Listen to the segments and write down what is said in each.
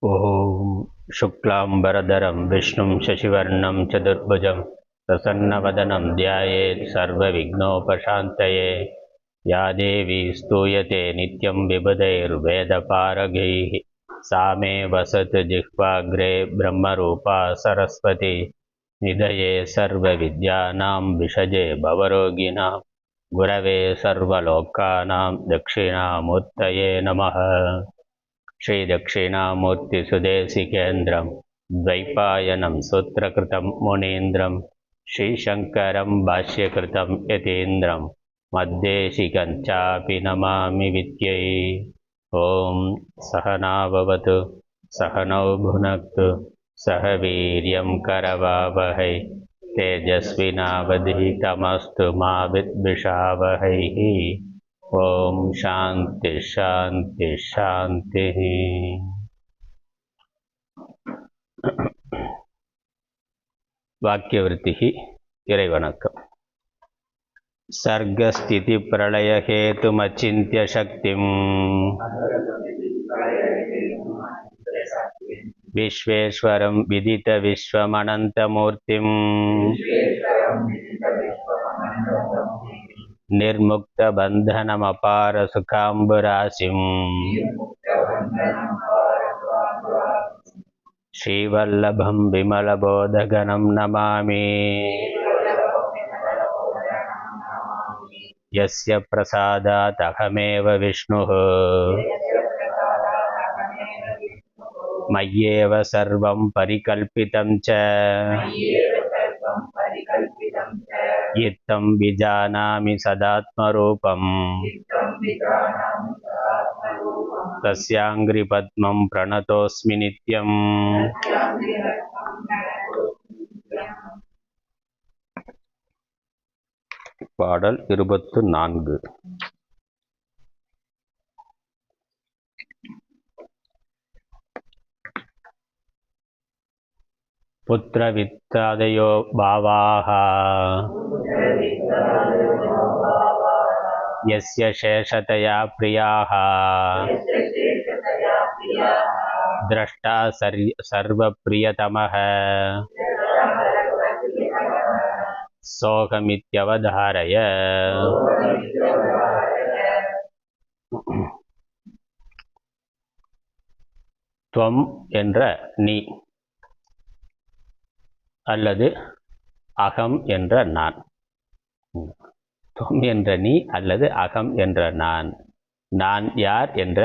ॐ शुक्लाम्बरधरं विष्णुं शशिवर्णं चतुर्भुजं प्रसन्नवदनं ध्यायेत् सर्वविघ्नोपशान्तये। या देवी स्तूयते नित्यं विबुधैर्वेदपारगैः सा मे वसतु जिह्वाग्रे ब्रह्मरूपा सरस्वती। निधये सर्वविद्यानां विषजे भवरोगिणां गुरवे सर्वलोकानां दक्षिणामूर्तये नमः। श्रीदक्षिणामूर्तिसुदेशिकेन्द्रं द्वैपायनं सूत्रकृतं मुनीन्द्रं श्रीशङ्करं भाष्यकृतं यतीन्द्रं मद्देशिकं चापि नमामि विद्यै। ॐ सहना भवतु सहनौ भुनक्तु सह वीर्यं करवावहै तेजस्विनावधीतमस्तु मा विद्विषावहैः। ओम शांति शांति शांति। वाक्यवृत्ति इறைவணக்கம். सर्गस्थिति प्रलय हेतुमचिन्त्य शक्तिं विश्वेश्वरं विदित विश्वमनन्तमूर्तिं निर्मुक्त बंधनमपार सुखाम्बुराशिं श्रीवल्लभं विमलबोधगणं नमामि। यस्य प्रसादात् अहमेव विष्णुः मय्येव सर्वं परिकल्पितं च इत्थं विजानामि सदात्मरूपम् तस्याङ्घ्रिपद्मं प्रणतोऽस्मि नित्यम्। பாடல் 24. புத்திரவித்தாதயோ பாவாः यस्य शेषतया प्रियाः द्रष्टा सर्वप्रियतमः सोऽहमित्यवधारय। त्वம் என்ற நீ அல்லது அகம் என்ற நான். துவம் என்ற நீ அல்லது அகம் என்ற நான். நான் யார் என்ற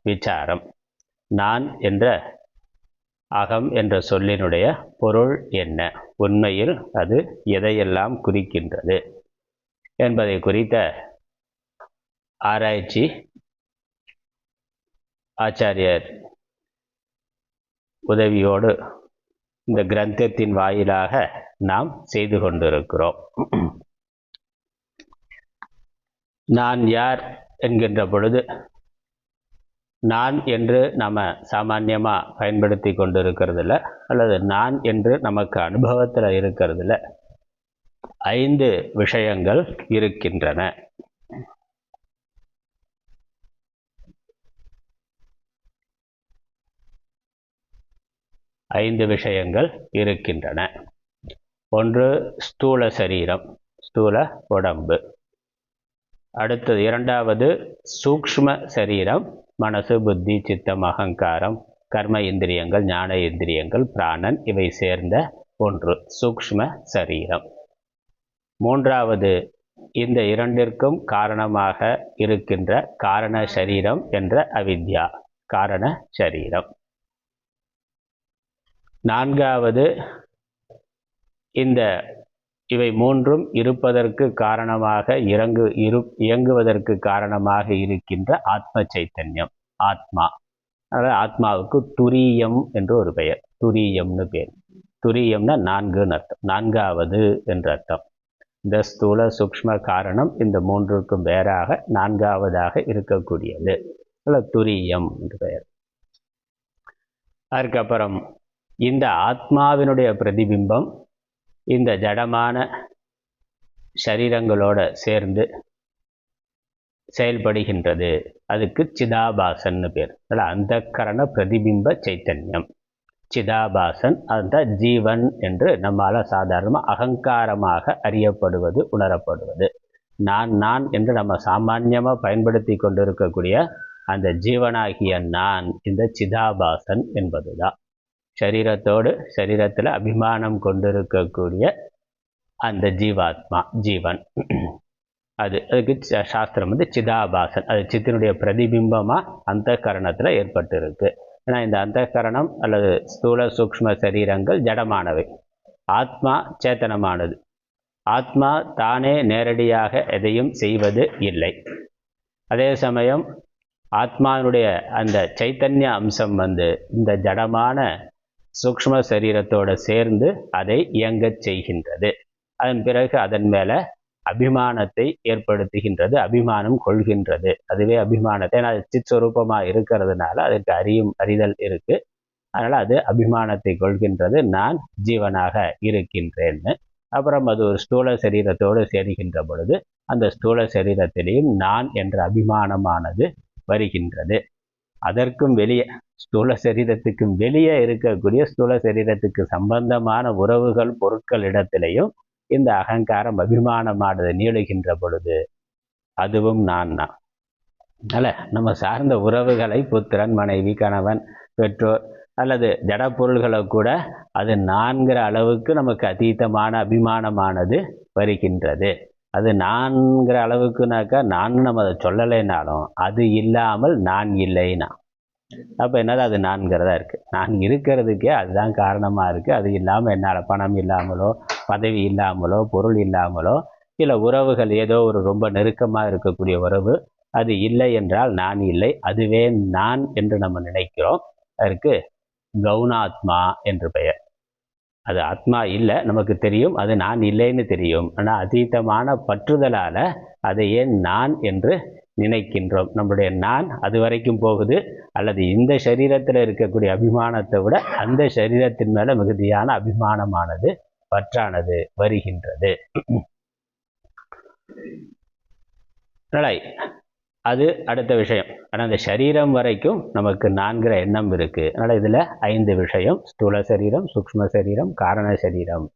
விசாரம். நான் என்ற அகம் என்ற சொல்லினுடைய பொருள் என்ன, உண்மையில் அது எதையெல்லாம் குறிக்கின்றது என்பதை குறித்த ஆராய்ச்சி ஆச்சாரியர் உதவியோடு இந்த கிரந்தத்தின் வாயிலாக நாம் செய்து கொண்டிருக்கிறோம். நான் யார் என்கின்ற பொழுது நான் என்று நம்ம சாமான்யமாக பயன்படுத்தி கொண்டிருக்கிறதுல அல்லது நான் என்று நமக்கு அனுபவத்தில் இருக்கிறதுல 5 விஷயங்கள் இருக்கின்றன. ஒன்று ஸ்தூல சரீரம், ஸ்தூல உடம்பு. அடுத்தது இரண்டாவது சூக்ஷ்ம சரீரம், மனசு புத்தி சித்தம் அகங்காரம் கர்ம இந்திரியங்கள் ஞான இந்திரியங்கள் பிராணன் இவை சேர்ந்த ஒன்று சூக்ஷ்ம சரீரம். மூன்றாவது இந்த இரண்டிற்கும் காரணமாக இருக்கின்ற காரண சரீரம் என்ற அவித்யா காரண சரீரம். நான்காவது இந்த இவை மூன்றும் இருப்பதற்கு காரணமாக இயங்குவதற்கு காரணமாக இருக்கின்ற ஆத்ம சைத்தன்யம், ஆத்மா. அதாவது ஆத்மாவுக்கு துரியம் என்று ஒரு பெயர், துரியம்னு பேர். துரியம்னா 4ன்னு அர்த்தம், 4வது என்ற அர்த்தம். இந்த ஸ்தூல சூக்ஷ்ம காரணம் இந்த மூன்றுக்கும் வேறாக 4வதாக இருக்கக்கூடியது துரியம் என்று பெயர். அதுக்கப்புறம் இந்த ஆத்மாவினுடைய பிரதிபிம்பம் இந்த ஜடமான சரீரங்களோட சேர்ந்து செயல்படுகின்றது. அதுக்கு சிதாபாசன்னு பேர். அந்தக்கரண பிரதிபிம்ப சைத்தன்யம் சிதாபாசன். அந்த ஜீவன் என்று நம்மால் சாதாரணமாக அகங்காரமாக அறியப்படுவது, உணரப்படுவது. நான் நான் என்று நம்ம சாமான்யமாக பயன்படுத்தி கொண்டிருக்கக்கூடிய அந்த ஜீவனாகிய நான் இந்த சிதாபாசன் என்பதுதான். சரீரத்தோடு சரீரத்தில் அபிமானம் கொண்டிருக்கக்கூடிய அந்த ஜீவாத்மா, ஜீவன். அதுக்கு சாஸ்திரம் சிதாபாசன், அது சித்தினுடைய பிரதிபிம்பமாக அந்த கரணத்தில் ஏற்பட்டிருக்கு. ஏன்னா இந்த அந்த கரணம் அல்லது ஸ்தூல சூக்ஷ்ம சரீரங்கள் ஜடமானவை, ஆத்மா சேத்தனமானது. ஆத்மா தானே நேரடியாக எதையும் செய்வது இல்லை. அதே சமயம் ஆத்மானுடைய அந்த சைத்தன்ய அம்சம் இந்த ஜடமான சூக்ஷ்ம சரீரத்தோடு சேர்ந்து அதை இயங்கச் செய்கின்றது. அதன் பிறகு அதன் மேலே அபிமானத்தை ஏற்படுத்துகின்றது, அபிமானம் கொள்கின்றது. அதுவே அபிமானத்தை, ஏன்னா அது சித் ஸ்வரூபமாக இருக்கிறதுனால அதற்கு அறிதல் இருக்குது. அதனால் அது அபிமானத்தை கொள்கின்றது, நான் ஜீவனாக இருக்கின்றேன்னு. அப்புறம் அது ஒரு ஸ்தூல சரீரத்தோடு சேருகின்ற பொழுது அந்த ஸ்தூல சரீரத்திலேயும் நான் என்ற அபிமானமானது வருகின்றது. அதற்கும் வெளியே, ஸ்தூல சரீரத்துக்கும் வெளியே இருக்கக்கூடிய ஸ்தூல சரீரத்துக்கு சம்பந்தமான உறவுகள் பொருட்கள் இடத்திலையும் இந்த அகங்காரம் அபிமானமானது நீளுகின்ற பொழுது அதுவும் நான் தான். அல்ல, நம்ம சார்ந்த உறவுகளை, புத்திரன், மனைவி, கணவன், பெற்றோர் அல்லது ஜடப்பொருள்களை கூட அது நான்கிற அளவுக்கு நமக்கு அதீதமான அபிமானமானது வருகின்றது. அது நான்கிற அளவுக்குனாக்கா நான் நம்ம அதை சொல்லலைனாலும் அது இல்லாமல் நான் இல்லைன்னா அப்போ என்னது, அது நான்கிறதா இருக்குது. நான் இருக்கிறதுக்கே அதுதான் காரணமாக இருக்குது. அது இல்லாமல் என்னால் பணம் இல்லாமலோ பதவி இல்லாமலோ பொருள் இல்லாமலோ இல்லை உறவுகள் ஏதோ ஒரு ரொம்ப நெருக்கமாக இருக்கக்கூடிய உறவு அது இல்லை என்றால் நான் இல்லை, அதுவே நான் என்று நம்ம நினைக்கிறோம். அதற்கு கவுனாத்மா என்று பெயர். அது ஆத்மா இல்லை, நமக்கு தெரியும், அது நான் இல்லைன்னு தெரியும். ஆனால் அதீதமான பற்றுதலால் அதை ஏன் நான் என்று நினைக்கின்றோம். நம்முடைய நான் அது வரைக்கும் போகுது, அல்லது இந்த சரீரத்தில் இருக்கக்கூடிய அபிமானத்தை விட அந்த சரீரத்தின் மேலே மிகுதியான அபிமானமானது, பற்றானது வருகின்றது. அது அடுத்த விஷயம். ஆனால் அந்த சரீரம் வரைக்கும் நமக்கு நான்கிற எண்ணம் இருக்குது. அதனால் இதில் 5 விஷயம்: ஸ்தூல சரீரம், சூக்ஷ்ம சரீரம், காரண சரீரம்,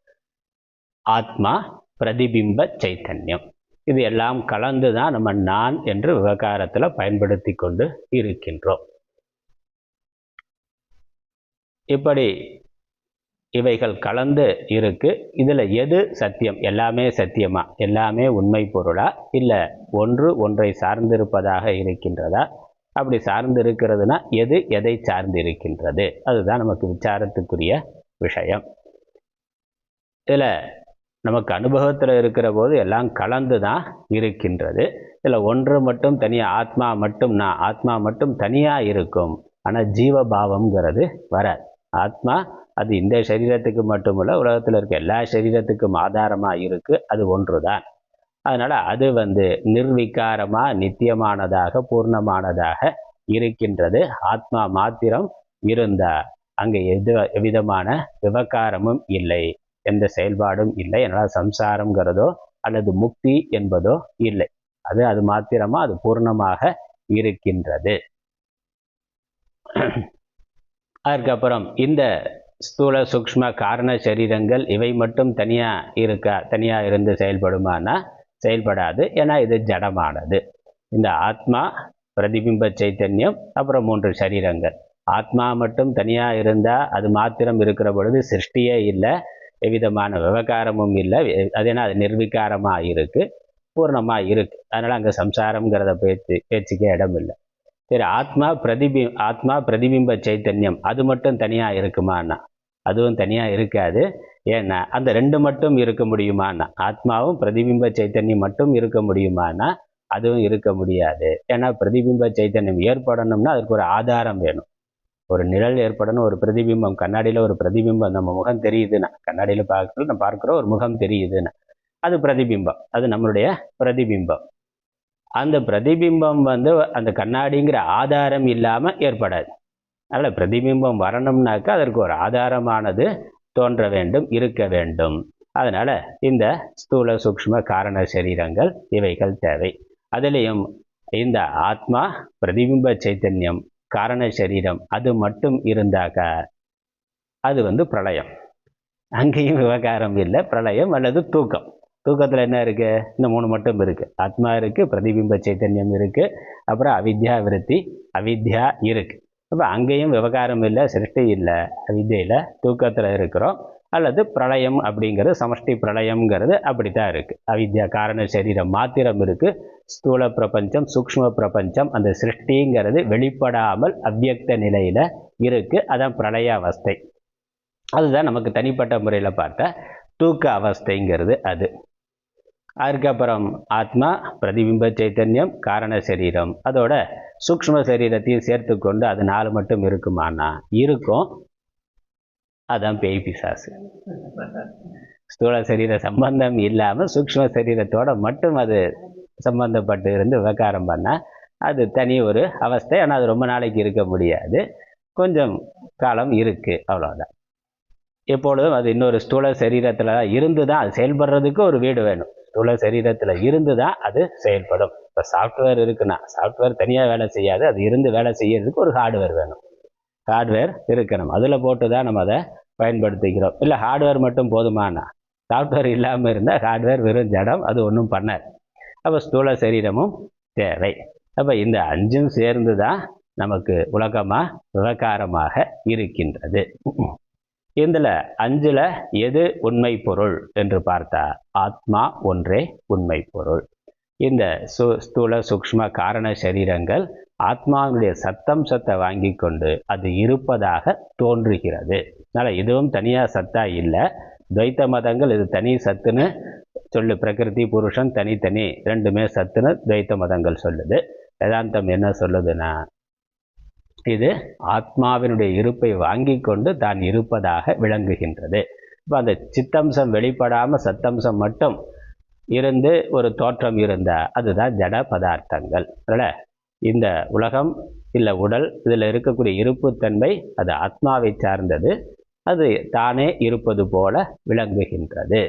ஆத்மா, பிரதிபிம்ப சைத்தன்யம். இது எல்லாம் கலந்து தான் நம்ம நான் என்று விவகாரத்தில் பயன்படுத்தி கொண்டு இருக்கின்றோம். இப்படி இவைகள் கலந்து இருக்கு. இதில் எது சத்தியம்? எல்லாமே சத்தியமா? எல்லாமே உண்மை பொருளா? இல்லை ஒன்றை சார்ந்திருப்பதாக இருக்கின்றதா? அப்படி சார்ந்து இருக்கிறதுனா எது எதை சார்ந்து இருக்கின்றது? அதுதான் நமக்கு விசாரத்துக்குரிய விஷயம். இதில் நமக்கு அனுபவத்தில் இருக்கிற போது எல்லாம் கலந்து தான் இருக்கின்றது. இதில் ஒன்று மட்டும் தனியாக, ஆத்மா மட்டும் தனியாக இருக்கும். ஆனால் ஜீவபாவம்ங்கிறது வராது. ஆத்மா அது இந்த சரீரத்துக்கு மட்டுமல்ல, உலகத்தில் இருக்க எல்லா சரீரத்துக்கும் ஆதாரமாக இருக்குது. அது ஒன்று தான். அதனால் அது நிர்விகாரமாக, நித்தியமானதாக, பூர்ணமானதாக இருக்கின்றது. ஆத்மா மாத்திரம் இருந்தால் அங்கே எவ்விதமான விவகாரமும் இல்லை, எந்த செயல்பாடும் இல்லை. அதனால் சம்சாரங்கிறதோ அல்லது முக்தி என்பதோ இல்லை. அது மாத்திரமாக, அது பூர்ணமாக இருக்கின்றது. அதுக்கப்புறம் இந்த ஸ்தூல சூக்ஷ்ம காரண சரீரங்கள் இவை மட்டும் தனியாக இருந்து செயல்படுமானா செயல்படாது. ஏன்னா இது ஜடமானது. இந்த ஆத்மா, பிரதிபிம்ப சைத்தன்யம், அப்புறம் 3 சரீரங்கள். ஆத்மா மட்டும் தனியாக இருந்தால் அது மாத்திரம் இருக்கிற பொழுது சிருஷ்டியே இல்லை, எவ்விதமான விவகாரமும் இல்லை. அதேனா அது நிர்விகாரமாக இருக்குது, பூர்ணமாக இருக்குது. அதனால் அங்கே சம்சாரம்ங்கிறத பேச்சுக்கே இடம் இல்லை. சரி, ஆத்மா பிரதிபிம்ப சைத்தன்யம் அது மட்டும் தனியாக இருக்குமான்னா அதுவும் தனியாக இருக்காது. ஏன்னா அந்த 2 மட்டும் இருக்க முடியுமான்னா, ஆத்மாவும் பிரதிபிம்ப சைத்தன்யம் மட்டும் இருக்க முடியுமான்னா அதுவும் இருக்க முடியாது. ஏன்னா பிரதிபிம்ப சைத்தன்யம் ஏற்படணும்னா அதுக்கு ஒரு ஆதாரம் வேணும். ஒரு நிழல் ஏற்படணும், ஒரு பிரதிபிம்பம். கண்ணாடியில் ஒரு பிரதிபிம்பம் நம்ம முகம் தெரியுதுன்னா, கண்ணாடியில் பார்க்குற ஒரு முகம் தெரியுதுன்னா அது பிரதிபிம்பம், அது நம்மளுடைய பிரதிபிம்பம். அந்த பிரதிபிம்பம் அந்த கண்ணாடிங்கிற ஆதாரம் இல்லாமல் ஏற்படாது. அதனால் பிரதிபிம்பம் வரணும்னாக்கா அதற்கு ஒரு ஆதாரமானது தோன்ற வேண்டும், இருக்க வேண்டும். அதனால் இந்த ஸ்தூல சூக்ஷ்ம காரண சரீரங்கள் இவைகள் தேவை. அதிலையும் இந்த ஆத்மா பிரதிபிம்ப சைத்தன்யம் காரண சரீரம் அது மட்டும் இருந்தாக்க அது பிரளயம். அங்கேயும் விவகாரம் இல்லை, பிரளயம் அல்லது தூக்கம். தூக்கத்தில் என்ன இருக்கு? இந்த 3 மட்டும் இருக்கு. ஆத்மா இருக்கு, பிரதிபிம்ப சைத்தன்யம் இருக்கு, அப்புறம் அவித்யா விருத்தி அவித்யா இருக்கு. அப்போ அங்கேயும் விவகாரம் இல்லை, சிருஷ்டி இல்லை, அவித்யில தூக்கத்தில் இருக்கிறோம். அல்லது பிரளயம் அப்படிங்கிறது சமஷ்டி பிரளயம்ங்கிறது அப்படித்தான் இருக்கு. அவித்யா காரண சரீரம் மாத்திரம் இருக்கு. ஸ்தூல பிரபஞ்சம் சூக்ஷ்ம பிரபஞ்சம் அந்த சிருஷ்டிங்கிறது வெளிப்படாமல் அவ்வியக்த நிலையில இருக்கு. அதான் பிரளய அவஸ்தை. அதுதான் நமக்கு தனிப்பட்ட முறையில் பார்த்த தூக்க அவஸ்தைங்கிறது. அதுக்கப்புறம் ஆத்மா பிரதிபிம்ப சைத்தன்யம் காரண சரீரம் அதோட சூக்ஷ்ம சரீரத்தையும் சேர்த்து கொண்டு அது 4 மட்டும் இருக்குமானா இருக்கும். அதான் பேய் பிசாசு. ஸ்தூல சரீர சம்பந்தம் இல்லாமல் சூக்ஷ்ம சரீரத்தோட மட்டும் அது சம்பந்தப்பட்டு இருந்து விவகாரம் பண்ணால் அது தனி ஒரு அவஸ்தை. ஆனால் அது ரொம்ப நாளைக்கு இருக்க முடியாது, கொஞ்சம் காலம் இருக்கு, அவ்வளோதான். எப்பொழுதும் அது இன்னொரு ஸ்தூல சரீரத்தில் இருந்து தான் அது செயல்படுறதுக்கு ஒரு வீடு வேணும். ஸ்தூல சரீரத்தில் இருந்து தான் அது செயல்படும். இப்போ சாஃப்ட்வேர் இருக்குன்னா சாஃப்ட்வேர் தனியாக வேலை செய்யாது, அது இருந்து வேலை செய்யறதுக்கு ஒரு ஹார்ட்வேர் வேணும். ஹார்ட்வேர் இருக்கணும், அதில் போட்டு தான் நம்ம அதை பயன்படுத்திக்கிறோம். இல்லை ஹார்ட்வேர் மட்டும் போதுமானா, சாஃப்ட்வேர் இல்லாமல் இருந்தால் ஹார்ட்வேர் வெறும் ஜடம், அது ஒன்றும் பண்ணாது. அப்போ ஸ்தூல சரீரமும் தேவை. அப்போ இந்த 5ம் சேர்ந்து தான் நமக்கு உலகமாக விவகாரமாக இருக்கின்றது. இதில் 5ல் எது உண்மை பொருள் என்று பார்த்தா ஆத்மா ஒன்றே உண்மை பொருள். இந்த ஸ்தூல சூக்ஷ்ம காரண சரீரங்கள் ஆத்மாவினுடைய சத்தை வாங்கி கொண்டு அது இருப்பதாக தோன்றுகிறது. அதனால் இதுவும் தனியாக சத்தா இல்லை. துவைத்த மதங்கள் இது தனி சத்துன்னு சொல்லு, பிரகிருதி புருஷன் தனித்தனி 2மே சத்துன்னு துவைத்த மதங்கள் சொல்லுது. வேதாந்தம் என்ன சொல்லுதுன்னா இது ஆத்மாவினுடைய இருப்பை வாங்கி கொண்டு தான் இருப்பதாக விளங்குகின்றது. இப்போ அந்த சித்தம்சம் வெளிப்படாமல் சத்தம்சம் மட்டும் இருந்து ஒரு தோற்றம் இருந்தால் அதுதான் ஜட பதார்த்தங்கள். அதனால் இந்த உலகம் இல்லை உடல் இதில் இருக்கக்கூடிய இருப்புத்தன்மை அது ஆத்மாவை சார்ந்தது, அது தானே இருப்பது போல விளங்குகின்றது.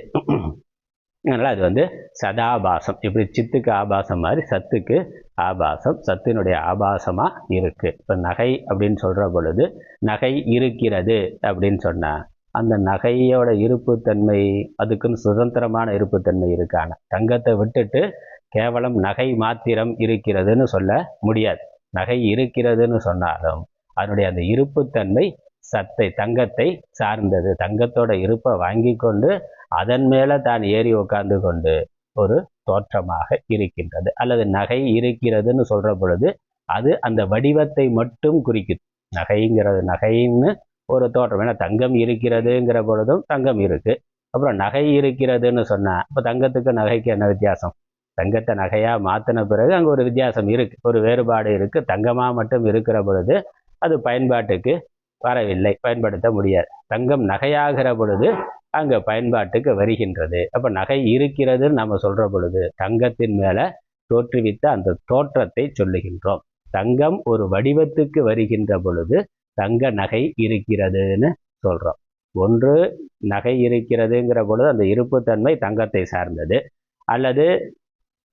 அதனால் அது சதாபாசம். இப்படி சித்துக்கு ஆபாசம் மாதிரி சத்துக்கு ஆபாசம், சத்தினுடைய ஆபாசமாக இருக்குது. இப்போ நகை அப்படின்னு சொல்கிற பொழுது நகை இருக்கிறது அப்படின்னு சொன்னால் அந்த நகையோட இருப்புத்தன்மை அதுக்குன்னு சுதந்திரமான இருப்புத்தன்மை இருக்கான. தங்கத்தை விட்டுட்டு கேவலம் நகை மாத்திரம் இருக்கிறதுன்னு சொல்ல முடியாது. நகை இருக்கிறதுன்னு சொன்னாலும் அதனுடைய அந்த இருப்புத்தன்மை தங்கத்தை சார்ந்தது. தங்கத்தோட இருப்பை வாங்கி கொண்டு அதன் மேலே தான் ஏறி உட்கார்ந்து கொண்டு ஒரு தோற்றமாக இருக்கின்றது. அல்லது நகை இருக்கிறதுன்னு சொல்கிற பொழுது அது அந்த வடிவத்தை மட்டும் குறிக்குது. நகைன்னு ஒரு தோற்றம். ஏன்னா தங்கம் இருக்கிறதுங்கிற பொழுதும் தங்கம் இருக்குது. அப்புறம் நகை இருக்கிறதுன்னு சொன்னால் இப்போ தங்கத்துக்கு நகைக்கு என்ன வித்தியாசம்? தங்கத்தை நகையாக மாற்றின பிறகு அங்கே ஒரு வித்தியாசம் இருக்குது, ஒரு வேறுபாடு இருக்குது. தங்கமாக மட்டும் இருக்கிற பொழுது அது பயன்பாட்டுக்கு வரவில்லை, பயன்படுத்த முடியாது. தங்கம் நகையாகிற பொழுது அங்கே பயன்பாட்டுக்கு வருகின்றது. அப்போ நகை இருக்கிறதுன்னு நம்ம சொல்கிற பொழுது தங்கத்தின் மேலே தோற்றுவித்த அந்த தோற்றத்தை சொல்லுகின்றோம். தங்கம் ஒரு வடிவத்துக்கு வருகின்ற பொழுது தங்க நகை இருக்கிறதுன்னு சொல்கிறோம். ஒன்று நகை இருக்கிறதுங்கிற பொழுது அந்த இருப்புத்தன்மை தங்கத்தை சார்ந்தது, அல்லது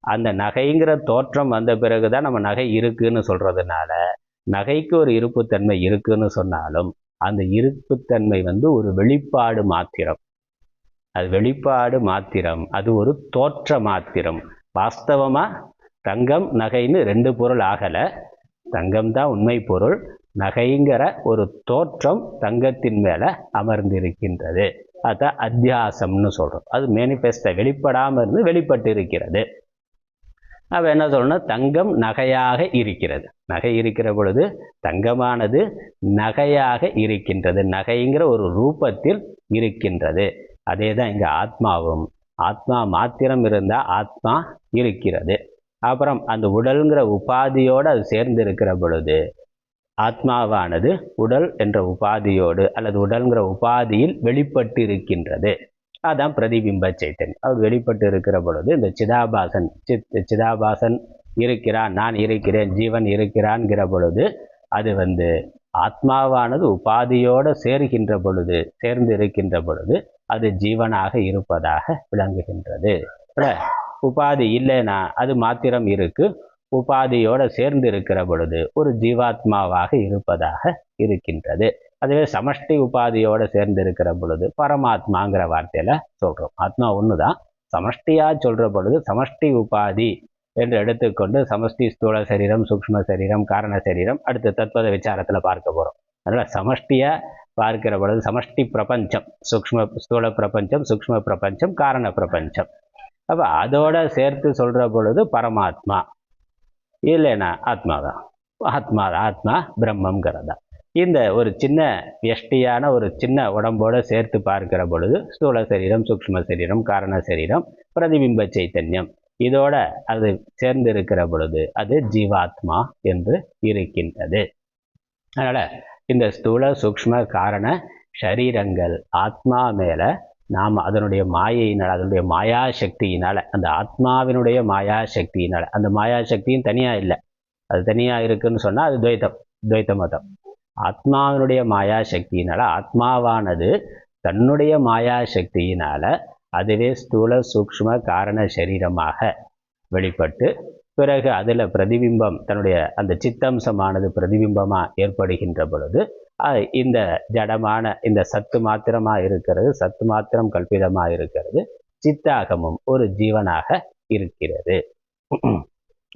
அந்த நகைங்கிற தோற்றம் வந்த பிறகு தான் நம்ம நகை இருக்குன்னு சொல்கிறதுனால நகைக்கு ஒரு இருப்புத்தன்மை இருக்குன்னு சொன்னாலும் அந்த இருப்புத்தன்மை ஒரு வெளிப்பாடு மாத்திரம். அது வெளிப்பாடு மாத்திரம், அது ஒரு தோற்ற மாத்திரம். வாஸ்தவமாக தங்கம் நகைன்னு 2 பொருள் ஆகலை. தங்கம் தான் உண்மை பொருள், நகைங்கிற ஒரு தோற்றம் தங்கத்தின் மேலே அமர்ந்திருக்கின்றது. அதுதான் அத்தியாசம்னு சொல்கிறோம். அது மேனிஃபெஸ்டோ வெளிப்படாமல் இருந்து வெளிப்பட்டு இருக்கிறது. அப்போ என்ன சொல்லணும்? தங்கம் நகையாக இருக்கிறது. நகை இருக்கிற பொழுது தங்கமானது நகையாக இருக்கின்றது, நகைங்கிற ஒரு ரூபத்தில் இருக்கின்றது. அதே தான் இங்கே ஆத்மாவும். ஆத்மா மாத்திரம் இருந்தால் ஆத்மா இருக்கிறது. அப்புறம் அந்த உடல்ங்கிற உபாதியோடு அது சேர்ந்து இருக்கிற பொழுது ஆத்மாவானது உடல் என்ற உபாதியோடு அல்லது உடல்ங்கிற உபாதியில் வெளிப்பட்டு இருக்கின்றது. அதான் பிரதிபிம்ப சைத்தன்யம். அவர் வெளிப்பட்டு இருக்கிற பொழுது இந்த சிதாபாசன் இருக்கிறான், நான் இருக்கிறேன், ஜீவன் இருக்கிறான்கிற பொழுது அது ஆத்மாவானது உபாதியோடு சேர்ந்து இருக்கின்ற பொழுது அது ஜீவனாக இருப்பதாக விளங்குகின்றது. உபாதி இல்லைன்னா அது மாத்திரம் இருக்கு, உபாதியோடு சேர்ந்து இருக்கிற பொழுது ஒரு ஜீவாத்மாவாக இருப்பதாக இருக்கின்றது. அதுவே சமஷ்டி உபாதியோடு சேர்ந்து இருக்கிற பொழுது பரமாத்மாங்கிற வார்த்தையில சொல்றோம். ஆத்மா ஒண்ணுதான். சமஷ்டியா சொல்ற பொழுது சமஷ்டி உபாதி என்று எடுத்துக்கொண்டு சமஷ்டி ஸ்தூல சரீரம், சூக்ஷ்ம சரீரம், காரண சரீரம் அடுத்த தத்துவ விசாரத்துல பார்க்க போறோம். அதனால சமஷ்டியா பார்க்கிற பொழுது சமஷ்டி பிரபஞ்சம், சூக்ஷ்ம ஸ்தூல பிரபஞ்சம், சூக்ஷ்ம பிரபஞ்சம், காரண பிரபஞ்சம். அப்ப அதோட சேர்த்து சொல்ற பொழுது பரமாத்மா இல்லைன்னா ஆத்மாதான். ஆத்மா பிரம்மங்கிறதா. இந்த ஒரு சின்ன எஷ்டியான ஒரு சின்ன உடம்போட சேர்த்து பார்க்கிற பொழுது ஸ்தூல சரீரம், சூக்ஷ்ம சரீரம், காரண சரீரம், பிரதிபிம்ப சைத்தன்யம் இதோட அது சேர்ந்து இருக்கிற பொழுது அது ஜீவாத்மா என்று இருக்கின்றது. அதனால இந்த ஸ்தூல சூக்ஷ்ம காரண சரீரங்கள் ஆத்மா மேல நாம் அதனுடைய மாயையினால், அதனுடைய மாயா சக்தியினால, அந்த ஆத்மாவினுடைய மாயா சக்தியினால, அந்த மாயா சக்தியும் தனியா இல்லை, அது தனியா இருக்குன்னு சொன்னா அது துவைத்த மதம். ஆத்மாவினுடைய மாயா சக்தியினால, ஆத்மாவானது தன்னுடைய மாயா சக்தியினால அதுவே ஸ்தூல சூக்ஷ்ம காரண சரீரமாக வெளிப்பட்டு பிறகு அதில் பிரதிபிம்பம் தன்னுடைய அந்த சித்தம்சமானது பிரதிபிம்பமாக ஏற்படுகின்ற பொழுது இந்த ஜடமான இந்த சத்து மாத்திரமாக இருக்கிறது, சத்து மாத்திரம் கல்பிதமாக இருக்கிறது, சித்தாகமும் ஒரு ஜீவனாக இருக்கிறது.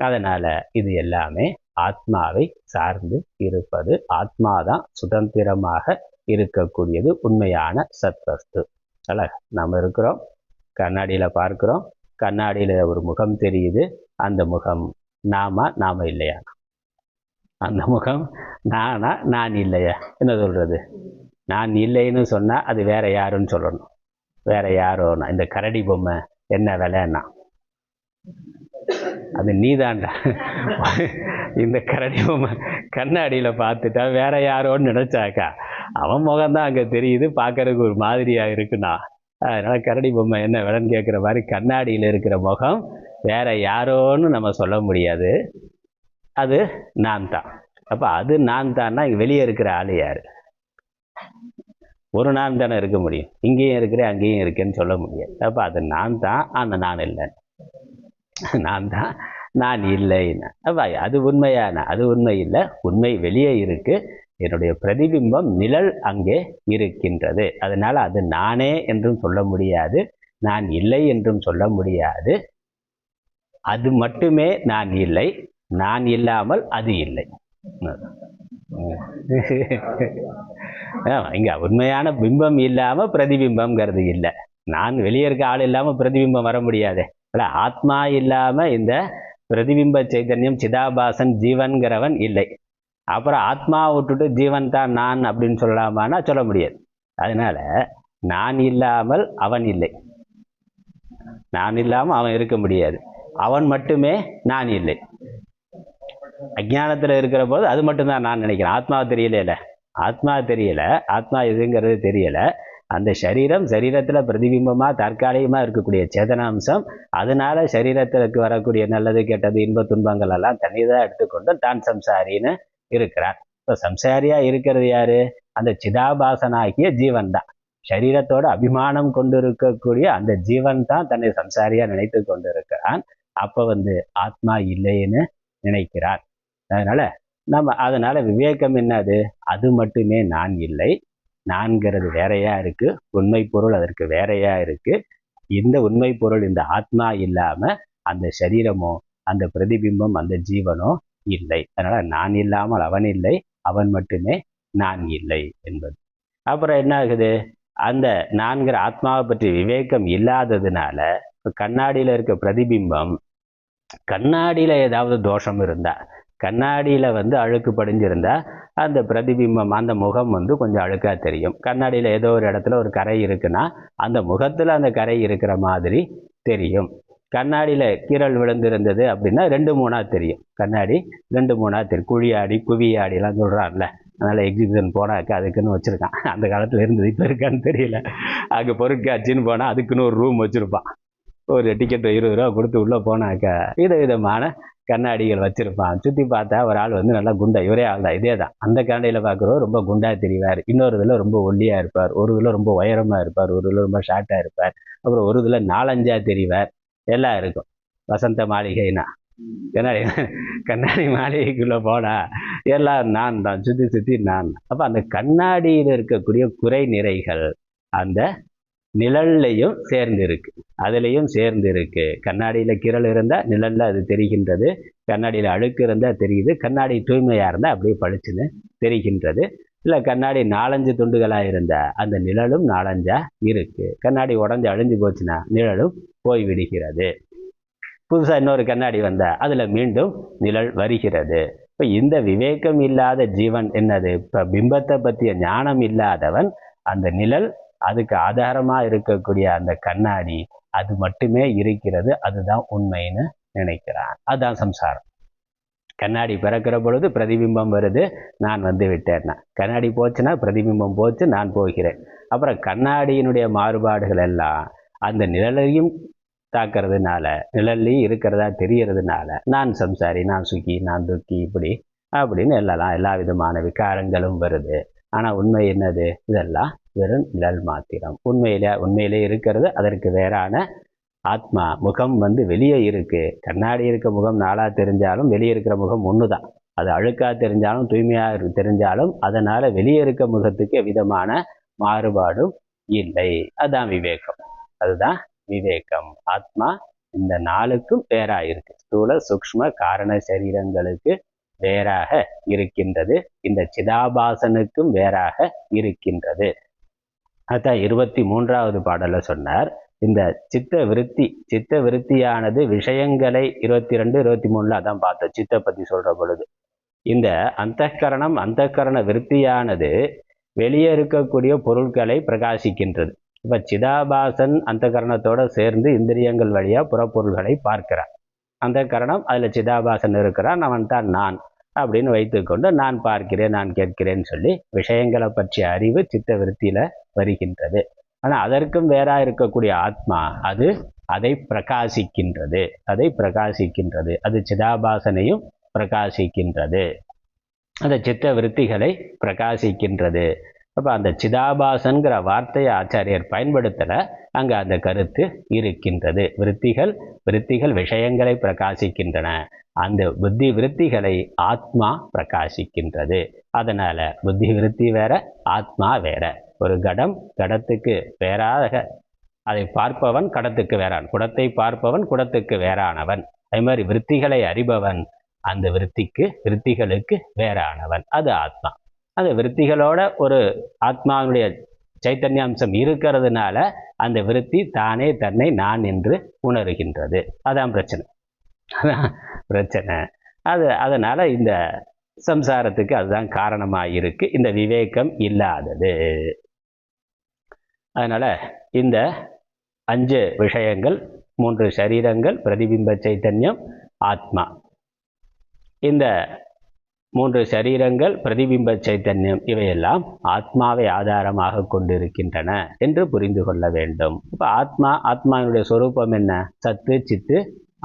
அதனால இது எல்லாமே ஆத்மாவை சார்ந்து இருப்பது. ஆத்மாதான் சுதந்திரமாக இருக்கக்கூடியது, உண்மையான சத்வஸ்து. அல்ல, நம்ம இருக்கிறோம், கண்ணாடியில் பார்க்கிறோம், கண்ணாடியில் ஒரு முகம் தெரியுது. அந்த முகம் நாம இல்லையா? அந்த முகம் நான் இல்லையா? என்ன சொல்றது? நான் இல்லைன்னு சொன்னா அது வேற யாருன்னு சொல்லணும். வேற யாரோன்னா இந்த கரடி பொம்மை என்ன விலைன்னா அது நீதான்டா. இந்த கரடி பொம்மை கண்ணாடியில பார்த்துட்டா வேற யாரோன்னு நினைச்சாக்கா அவன் முகம்தான் அங்க தெரியுது, பார்க்கறதுக்கு ஒரு மாதிரியா இருக்குண்ணா. அதனால கரடி பொம்மை என்ன விலைன்னு கேட்குற மாதிரி கண்ணாடியில் இருக்கிற முகம் வேற யாரோன்னு நம்ம சொல்ல முடியாது, அது நான் தான். அப்போ அது நான் தான்னா வெளியே இருக்கிற ஆள் யாரு? ஒரு நான் தானே இருக்க முடியும். இங்கேயும் இருக்கிறேன் அங்கேயும் இருக்கேன்னு சொல்ல முடியாது. அப்போ அது நான் தான், அந்த நான் இல்லை. நான் தான், நான் இல்லைன்னு. அப்போ அது உண்மையான, அது உண்மை இல்லை. உண்மை வெளியே இருக்கு, என்னுடைய பிரதிபிம்பம் நிழல் அங்கே இருக்கின்றது. அதனால அது நானே என்றும் சொல்ல முடியாது, நான் இல்லை என்றும் சொல்ல முடியாது. அது மட்டுமே நான் இல்லை, நான் இல்லாமல் அது இல்லை. இங்க உண்மையான பிம்பம் இல்லாம பிரதிபிம்பம்ங்கிறது இல்லை. நான் வெளியே இருக்க ஆள் இல்லாம பிரதிபிம்பம் வர முடியாது. ஆத்மா இல்லாம இந்த பிரதிபிம்ப சைத்தன்யம் சிதாபாசன் ஜீவன்கிறவன் இல்லை. அப்புறம் ஆத்மா விட்டுட்டு ஜீவன் தான் நான் அப்படின்னு சொல்லலாமான்னா சொல்ல முடியாது. அதனால நான் இல்லாமல் அவன் இல்லை, நான் இல்லாமல் அவன் இருக்க முடியாது, அவன் மட்டுமே நான் இல்லை. அஜ்ஞானத்தில் இருக்கிற போது அது மட்டும்தான் நான் நினைக்கிறேன். ஆத்மா தெரியல, ஆத்மா தெரியல, ஆத்மா எதுங்கிறது தெரியல. அந்த சரீரத்தில் பிரதிபிம்பமாக தற்காலிகமாக இருக்கக்கூடிய சேதனாம்சம், அதனால சரீரத்திற்கு வரக்கூடிய நல்லது கெட்டது இன்ப துன்பங்கள் எல்லாம் தனியாக எடுத்துக்கொண்டு தான் சம்சாரின்னு இருக்கிறார். இப்போ சம்சாரியா இருக்கிறது யாரு? அந்த சிதாபாசனாகிய ஜீவன் தான். சரீரத்தோட அபிமானம் கொண்டு இருக்கக்கூடிய அந்த ஜீவன் தான் தன்னை சம்சாரியா நினைத்து கொண்டு இருக்கிறான். அப்ப ஆத்மா இல்லைன்னு நினைக்கிறார். அதனால விவேகம் என்னது? அது மட்டுமே நான் இல்லை, நான்கிறது வேறையா இருக்கு, உண்மை பொருள் அதற்கு வேறையா இருக்கு. இந்த உண்மை பொருள் இந்த ஆத்மா இல்லாம அந்த சரீரமோ அந்த பிரதிபிம்பம் அந்த ஜீவனோ இல்லை. அதனால நான் இல்லாமல் அவன் இல்லை, அவன் மட்டுமே நான் இல்லை என்பது. அப்புறம் என்ன ஆகுது? அந்த நான்கிற ஆத்மாவை பற்றி விவேகம் இல்லாததுனால கண்ணாடியில இருக்க பிரதிபிம்பம், கண்ணாடியில ஏதாவது தோஷம் இருந்தா, கண்ணாடியில அழுக்கு படிஞ்சிருந்தா அந்த பிரதிபிம்பம் அந்த முகம் கொஞ்சம் அழுக்கா தெரியும். கண்ணாடியில ஏதோ ஒரு இடத்துல ஒரு கரை இருக்குன்னா அந்த முகத்துல அந்த கரை இருக்கிற மாதிரி தெரியும். கண்ணாடியில கீரல் விழுந்திருந்தது அப்படின்னா 2-3 தெரியும். கண்ணாடி 2-3 தெரியும். குழியாடி குவியாடிலாம் சொல்றான்ல, அதனால எக்ஸிபிஷன் போனாக்கா அதுக்குன்னு வச்சிருக்கான். அந்த காலத்துல இருந்தது, இப்போ இருக்கான்னு தெரியல. அங்கே பொருட்காட்சின்னு போனா அதுக்குன்னு ஒரு ரூம் வச்சிருப்பான். ஒரு டிக்கெட் 20 ரூபா கொடுத்து உள்ள போனாக்கா விதவிதமான கண்ணாடிகள் வச்சிருப்பான். சுற்றி பார்த்தா ஒரு ஆள் நல்லா குண்டா, இவரே ஆள் தான், இதே தான். அந்த கண்ணாடியில் பார்க்குறோம் ரொம்ப குண்டா தெரிவார், இன்னொரு இதில் ரொம்ப ஒல்லியா இருப்பார், ஒரு இதில் ரொம்ப உயரமா இருப்பார், ஒரு இதில் ரொம்ப ஷார்ட்டா இருப்பார், அப்புறம் ஒரு இதில் 4-5 தெரிவார். எல்லாம் இருக்கும். வசந்த மாளிகைனா கண்ணாடி கண்ணாடி மாளிகைக்குள்ளே போனா எல்லாம் நான் தான், சுற்றி சுற்றி நான். அப்போ அந்த கண்ணாடியில் இருக்கக்கூடிய குறை நிறைகள் அந்த நிழல்லையும் சேர்ந்து இருக்கு, அதுலேயும் சேர்ந்து இருக்கு. கண்ணாடியில் கிரல் இருந்தால் நிழல்ல அது தெரிகின்றது, கண்ணாடியில் அழுக்கு இருந்தால் தெரியுது, கண்ணாடி தூய்மையாக இருந்தால் அப்படியே பளிச்சுன்னு தெரிகின்றது. இல்லை கண்ணாடி 4-5 துண்டுகளாக இருந்தால் அந்த நிழலும் 4-5 இருக்கு. கண்ணாடி உடஞ்சி அழிஞ்சு போச்சுன்னா நிழலும் போய் விடுகிறது. புதுசாக இன்னொரு கண்ணாடி வந்தால் அதில் மீண்டும் நிழல் வருகிறது. இப்போ இந்த விவேகம் இல்லாத ஜீவன் என்னது? இப்போ பிம்பத்தை பற்றிய ஞானம் இல்லாதவன் அந்த நிழல், அதுக்கு ஆதாரமாக இருக்கக்கூடிய அந்த கண்ணாடி, அது மட்டுமே இருக்கிறது, அதுதான் உண்மைன்னு நினைக்கிறான். அதுதான் சம்சாரம். கண்ணாடி பிறக்கிற பொழுது பிரதிபிம்பம் வருது, நான் வந்து விட்டேன்னா. கண்ணாடி போச்சுன்னா பிரதிபிம்பம் போச்சு, நான் போகிறேன். அப்புறம் கண்ணாடியினுடைய மாறுபாடுகள் எல்லாம் அந்த நிழலையும் தாக்கிறதுனால, நிழல்லையும் இருக்கிறதா தெரியறதுனால நான் சம்சாரி, நான் சுகி, நான் துக்கி, இப்படி அப்படின்னு எல்லா விதமான விகாரங்களும் வருது. ஆனால் உண்மை என்னது? இதெல்லாம் வெறும் நிழல் மாத்திரம். உண்மையிலே இருக்கிறது அதற்கு வேறான ஆத்மா முகம் வந்து வெளியே இருக்கு. கண்ணாடி இருக்க முகம் 4 தெரிஞ்சாலும் வெளியே இருக்கிற முகம் 1 தான். அது அழுக்கா தெரிஞ்சாலும் தூய்மையாக தெரிஞ்சாலும் அதனால வெளியே இருக்க முகத்துக்கு எவ்விதமான மாறுபாடும் இல்லை. அதுதான் விவேகம். அதுதான் விவேகம். ஆத்மா இந்த 4க்கும் வேறாக இருக்கு. ஸ்தூல சூக்ஷ்ம காரண சரீரங்களுக்கு வேறாக இருக்கின்றது. இந்த சிதாபாசனுக்கும் வேறாக இருக்கின்றது. அதான் 23வது பாடல்ல சொன்னார். இந்த சித்த விருத்தியானது விஷயங்களை 22, 23 அதான் பார்த்தோம். சித்தை பத்தி சொல்ற பொழுது இந்த அந்தக்கரண விருத்தியானது வெளியே இருக்கக்கூடிய பொருட்களை பிரகாசிக்கின்றது. இப்ப சிதாபாசன் அந்த கரணத்தோட சேர்ந்து இந்திரியங்கள் வழியா புறப்பொருள்களை பார்க்கிறான். அந்த கரணம் அதுல சிதாபாசன் இருக்கிறான், அவன் தான் நான் அப்படின்னு வைத்துக்கொண்டு நான் பார்க்கிறேன், நான் கேட்கிறேன்னு சொல்லி விஷயங்களை பற்றிய அறிவு சித்த விருத்தியில வருகின்றது. ஆனா அதற்கும் வேறா இருக்கக்கூடிய ஆத்மா அது அதை பிரகாசிக்கின்றது. அது சிதாபாசனையும் பிரகாசிக்கின்றது, அந்த சித்த விருத்திகளை பிரகாசிக்கின்றது. அப்போ அந்த சிதாபாசன்கிற வார்த்தையை ஆச்சாரியர் பயன்படுத்தலை, அங்கே அந்த கருத்து இருக்கின்றது. விருத்திகள் விஷயங்களை பிரகாசிக்கின்றன, அந்த புத்தி விருத்திகளை ஆத்மா பிரகாசிக்கின்றது. அதனால புத்தி விருத்தி வேற, ஆத்மா வேற. ஒரு கடத்துக்கு வேறாக அதை பார்ப்பவன் கடத்துக்கு வேறான், குடத்தை பார்ப்பவன் குடத்துக்கு வேறானவன். அதே மாதிரி விருத்திகளை அறிபவன் அந்த விருத்திகளுக்கு வேறானவன். அது ஆத்மா. அந்த விருத்திகளோட ஒரு ஆத்மாவுடைய சைத்தன்யாம்சம் இருக்கிறதுனால அந்த விருத்தி தானே தன்னை நான் என்று உணர்கின்றது. அதான் பிரச்சனை. அதனால இந்த சம்சாரத்துக்கு அதுதான் காரணமாயிருக்கு, இந்த விவேகம் இல்லாதது. அதனால இந்த 5 விஷயங்கள், 3 சரீரங்கள், பிரதிபிம்ப சைத்தன்யம், ஆத்மா, இந்த 3 சரீரங்கள், பிரதிபிம்ப சைத்தன்யம், இவையெல்லாம் ஆத்மாவை ஆதாரமாக கொண்டிருக்கின்றன என்று புரிந்து கொள்ள வேண்டும். இப்போ ஆத்மாவினுடைய சொரூபம் என்ன? சத்து சித்து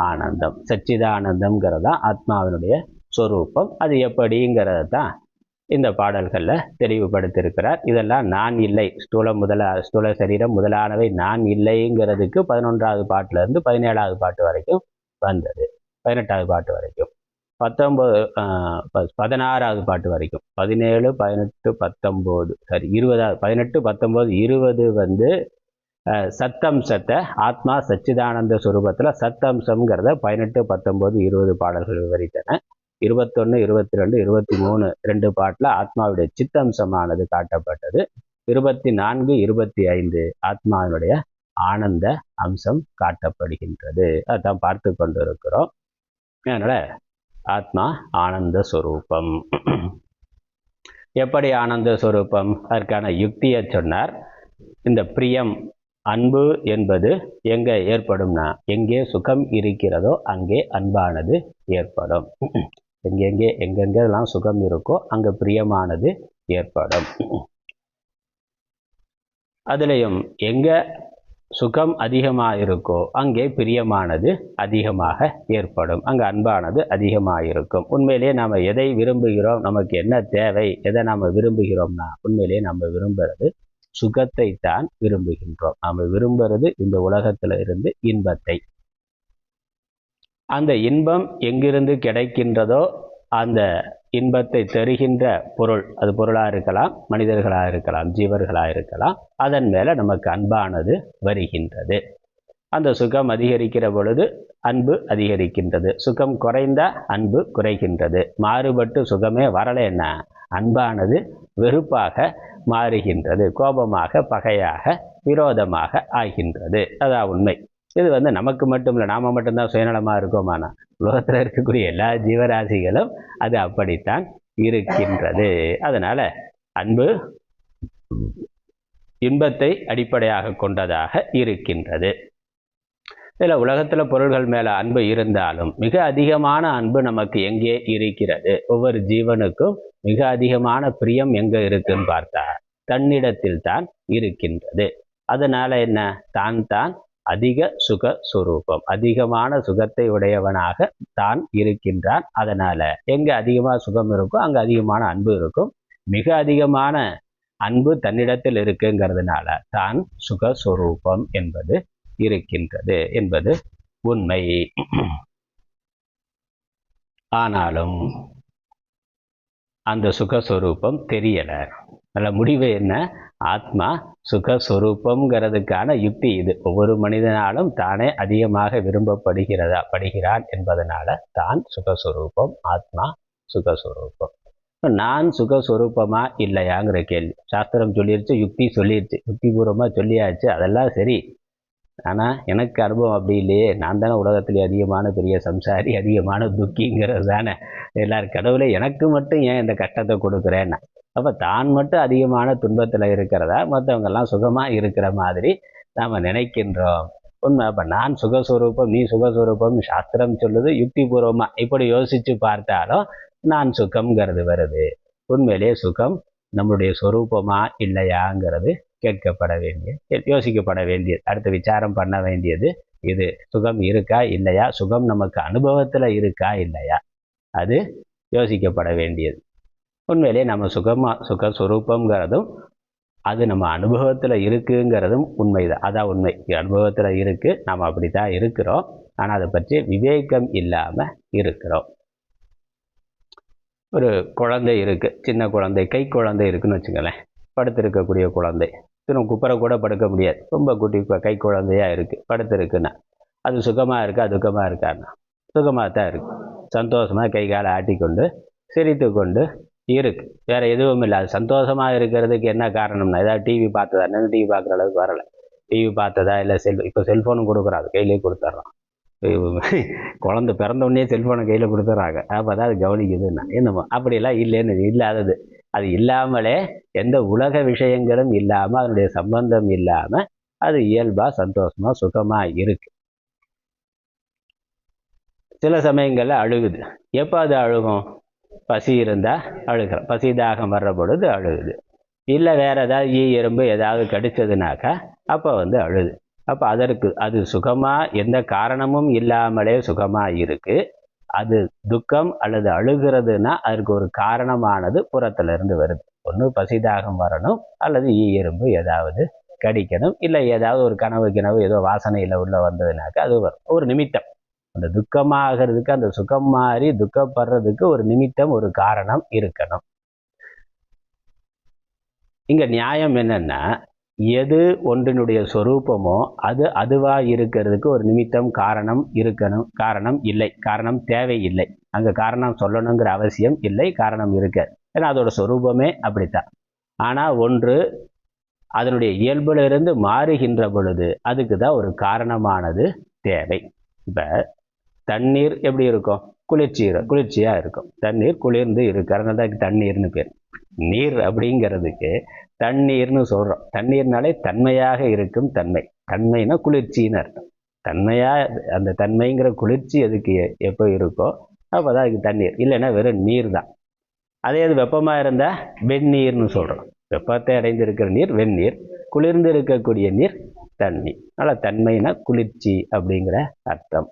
ஆனந்தம், சச்சிதானந்தம்ங்கிறதா ஆத்மாவினுடைய சொரூபம். அது எப்படிங்கிறத தான் இந்த பாடல்களில் தெளிவுபடுத்தியிருக்கிறார். இதெல்லாம் நான் இல்லை, ஸ்தூல சரீரம் முதலானவை நான் இல்லைங்கிறதுக்கு 11வது பாட்டிலேருந்து 17வது பாட்டு வரைக்கும் வந்தது, 18வது பாட்டு வரைக்கும், 16வது பாட்டு வரைக்கும், 17, 18, 19, சரி 20, 18, 19, 20 வந்து சத்தம்சத்தை, ஆத்மா சச்சிதானந்த சுரூபத்தில் சத்தம்சம்ங்கிறத 18, 19, 20 பாடல்கள் விவரித்தன. 21, 22, 23 2 பாட்டில் ஆத்மாவுடைய சித்தம்சமானது காட்டப்பட்டது. 24, 25 ஆத்மாவினுடைய ஆனந்த அம்சம் காட்டப்படுகின்றது. அதான் பார்த்து கொண்டு இருக்கிறோம். அதனால ஆத்மா ஆனந்த ஸ்வரூபம். எப்படி ஆனந்த ஸ்வரூபம்? அதற்கான யுக்தியை சொன்னார். இந்த பிரியம், அன்பு என்பது எங்கே ஏற்படும்னா, எங்கே சுகம் இருக்கிறதோ அங்கே அன்பானது ஏற்படும். எங்கெங்கெல்லாம் சுகம் இருக்கோ அங்கே பிரியமானது ஏற்படும். அதுலேயும் எங்கே சுகம் அதிகமாக இருக்கோ அங்கே பிரியமானது அதிகமாக ஏற்படும், அங்கே அன்பானது அதிகமாக இருக்கும். உண்மையிலேயே நாம் எதை விரும்புகிறோம், நமக்கு என்ன தேவை, எதை நாம் விரும்புகிறோம்னா, உண்மையிலேயே நம்ம விரும்புகிறது சுகத்தை தான் விரும்புகின்றோம். நாம் விரும்புகிறது இந்த உலகத்தில் இருந்து இன்பத்தை. அந்த இன்பம் எங்கிருந்து கிடைக்கின்றதோ அந்த இன்பத்தை தருகின்ற பொருள், அது பொருளாக இருக்கலாம், மனிதர்களாக இருக்கலாம், ஜீவர்களாக இருக்கலாம், அதன் மேலே நமக்கு அன்பானது வருகின்றது. அந்த சுகம் அதிகரிக்கிற பொழுது அன்பு அதிகரிக்கின்றது. சுகம் குறைந்தால் அன்பு குறைகின்றது. மாறுபட்டு சுகமே வரலைன்னா அன்பானது வெறுப்பாக மாறுகின்றது, கோபமாக, பகையாக, விரோதமாக ஆகின்றது. அதான் உண்மை. இது நமக்கு மட்டும் இல்லை, நாம் மட்டும்தான் சுயநலமாக இருக்கோமானா உலகத்தில் இருக்கக்கூடிய எல்லா ஜீவராசிகளும் அது அப்படித்தான் இருக்கின்றது. அதனால் அன்பு இன்பத்தை அடிப்படையாக கொண்டதாக இருக்கின்றது. இதில் உலகத்தில் பொருள்கள் மேலே அன்பு இருந்தாலும் மிக அதிகமான அன்பு நமக்கு எங்கே இருக்கிறது? ஒவ்வொரு ஜீவனுக்கும் மிக அதிகமான பிரியம் எங்கே இருக்குன்னு பார்த்தா தன்னிடத்தில் தான் இருக்கின்றது. அதனால் என்ன? தான் அதிக சுக சுரூபம், அதிகமான சுகத்தை உடையவனாக தான் இருக்கின்றான். அதனால் எங்கே அதிகமாக சுகம் இருக்கோ அங்கே அதிகமான அன்பு இருக்கும். மிக அதிகமான அன்பு தன்னிடத்தில் இருக்குங்கிறதுனால தான் சுகஸ்வரூபம் என்பது இருக்கின்றது என்பது உண்மை. ஆனாலும் அந்த சுகஸ்வரூபம் தெரியலை. நல்ல முடிவு என்ன? ஆத்மா சுகஸ்வரூபங்கிறதுக்கான யுக்தி இது. ஒவ்வொரு மனிதனாலும் தானே அதிகமாக படுகிறான் என்பதனால தான் சுகஸ்வரூபம், ஆத்மா சுகஸ்வரூபம். நான் சுகஸ்வரூபமா இல்லையாங்கிற கேள்வி சாஸ்திரம் சொல்லிருச்சு, யுக்தி சொல்லிருச்சு, யுக்திபூர்வமாக சொல்லியாச்சு, அதெல்லாம் சரி. ஆனால் எனக்கு அனுபவம் அப்படி இல்லையே. நான் தானே உலகத்திலே அதிகமான பெரிய சம்சாரி, அதிகமான துக்கிங்கிறது தானே. எல்லாரும் கடவுளை எனக்கு மட்டும் ஏன் இந்த கஷ்டத்தை கொடுக்குறேன்னா, அப்போ தான் மட்டும் அதிகமான துன்பத்தில் இருக்கிறதா, மற்றவங்கெல்லாம் சுகமாக இருக்கிற மாதிரி நாம் நினைக்கின்றோம். உண்மை. அப்போ நான் சுகஸ்வரூபம், நீ சுகஸ்வரூபம் சாஸ்திரம் சொல்லுது, யுக்திபூர்வமாக இப்படி யோசித்து பார்த்தாலும் நான் சுகம்ங்கிறது வருது. உண்மையிலே சுகம் நம்முடைய சொரூபமா இல்லையாங்கிறது கேட்கப்பட வேண்டிய, யோசிக்கப்பட வேண்டியது, அடுத்து விசாரம் பண்ண வேண்டியது இது. சுகம் இருக்கா இல்லையா, சுகம் நமக்கு அனுபவத்தில் இருக்கா இல்லையா, அது யோசிக்கப்பட வேண்டியது. உண்மையிலே நம்ம சுகஸ்வரூபங்கிறதும் அது நம்ம அனுபவத்தில் இருக்குங்கிறதும் உண்மைதான். அதான் உண்மை. அனுபவத்தில் இருக்குது, நாம் அப்படி தான் இருக்கிறோம். ஆனால் அதை பற்றி விவேகம் இல்லாமல் இருக்கிறோம். ஒரு குழந்தை இருக்குது, சின்ன குழந்தை, கை குழந்தை இருக்குதுன்னு வச்சுக்கலேன். படுத்திருக்கக்கூடிய குழந்தை, இன்னும் குப்பரை கூட படுக்க முடியாது, ரொம்ப குட்டி கை குழந்தையாக இருக்குது, படுத்திருக்குன்னா அது சுகமாக இருக்கா துக்கமாக இருக்கான்னா? சுகமாக தான் இருக்குது. சந்தோஷமாக கை காலை ஆட்டிக்கொண்டு சிரித்து கொண்டு இருக்குது, வேறு எதுவும் இல்லை. அது சந்தோஷமாக இருக்கிறதுக்கு என்ன காரணம்னா, ஏதாவது டிவி பார்த்ததா? என்ன டிவி பார்க்குற அளவுக்கு வரலை. டிவி பார்த்ததா இல்லை இப்போ செல்ஃபோனும் கொடுக்குறோம், அது கையிலே கொடுத்துட்றோம். குழந்தை பிறந்தோடனே செல்ஃபோனை கையில் கொடுத்துட்றாங்க, அப்போ தான் அது கவனிக்குதுன்னா என்னமோ. அப்படியெல்லாம் இல்லைன்னு இல்லாதது. அது இல்லாமலே எந்த உலக விஷயங்களும் இல்லாமல், அதனுடைய சம்பந்தம் இல்லாமல் அது இயல்பாக சந்தோஷமாக சுகமாக இருக்குது. சில சமயங்களில் அழுகுது. எப்போ அது அழுகும்? பசி இருந்தால் அழுகிறோம், பசி தாகம் வர்ற பொழுது அழுகுது. இல்லை வேறு ஏதாவது எறும்பு ஏதாவது கடிச்சதுனாக்கா அப்போ அழுது. அப்போ அதற்கு அது சுகமாக எந்த காரணமும் இல்லாமலே சுகமாக இருக்குது. அது துக்கம் அல்லது அழுகிறதுனா அதற்கு ஒரு காரணமானது புறத்திலிருந்து வருது. ஒன்று பசிதாகம் வரணும், அல்லது எறும்பு ஏதாவது கடிக்கணும், இல்லை ஏதாவது ஒரு கனவு ஏதோ வாசனையில் உள்ள வந்ததுனாக்கா அது வரும். ஒரு நிமித்தம். அந்த துக்கமாகிறதுக்கு, அந்த சுகம் மாறி துக்கப்படுறதுக்கு ஒரு நிமித்தம், ஒரு காரணம் இருக்கணும். இங்கே நியாயம் என்னன்னா, எது ஒன்றினுடைய சொரூபமோ அது அதுவாக இருக்கிறதுக்கு ஒரு நிமித்தம், காரணம் இருக்கணும். காரணம் இல்லை, காரணம் தேவையில்லை. அங்கே காரணம் சொல்லணுங்கிற அவசியம் இல்லை, காரணம் இருக்க. ஏன்னா அதோட சொரூபமே அப்படித்தான். ஆனால் ஒன்று அதனுடைய இயல்பிலிருந்து மாறுகின்ற பொழுது அதுக்கு தான் ஒரு காரணமானது தேவை. இப்போ தண்ணீர் எப்படி இருக்கும்? குளிர்ச்சியாக இருக்கும். தண்ணீர் குளிர்ந்து இருக்கு, அதனால தான் தண்ணீர்னு பேர். நீர் அப்படிங்கிறதுக்கு தண்ணீர்னு சொல்கிறோம். தண்ணீர்னாலே தன்மையாக இருக்கும் தன்மை. தன்மைனா குளிர்ச்சின்னு அர்த்தம். தன்மையாக அந்த தன்மைங்கிற குளிர்ச்சி அதுக்கு எப்போ இருக்கோ அப்போ தான் அதுக்கு தண்ணீர். இல்லைன்னா வெறும் நீர் தான். அதே அது வெப்பமாக இருந்தால் வெந்நீர்னு சொல்கிறோம். வெப்பத்தை அடைந்திருக்கிற நீர் வெந்நீர், குளிர்ந்து இருக்கக்கூடிய நீர் தண்ணீர். அதனால் தன்மைனா குளிர்ச்சி அப்படிங்கிற அர்த்தம்.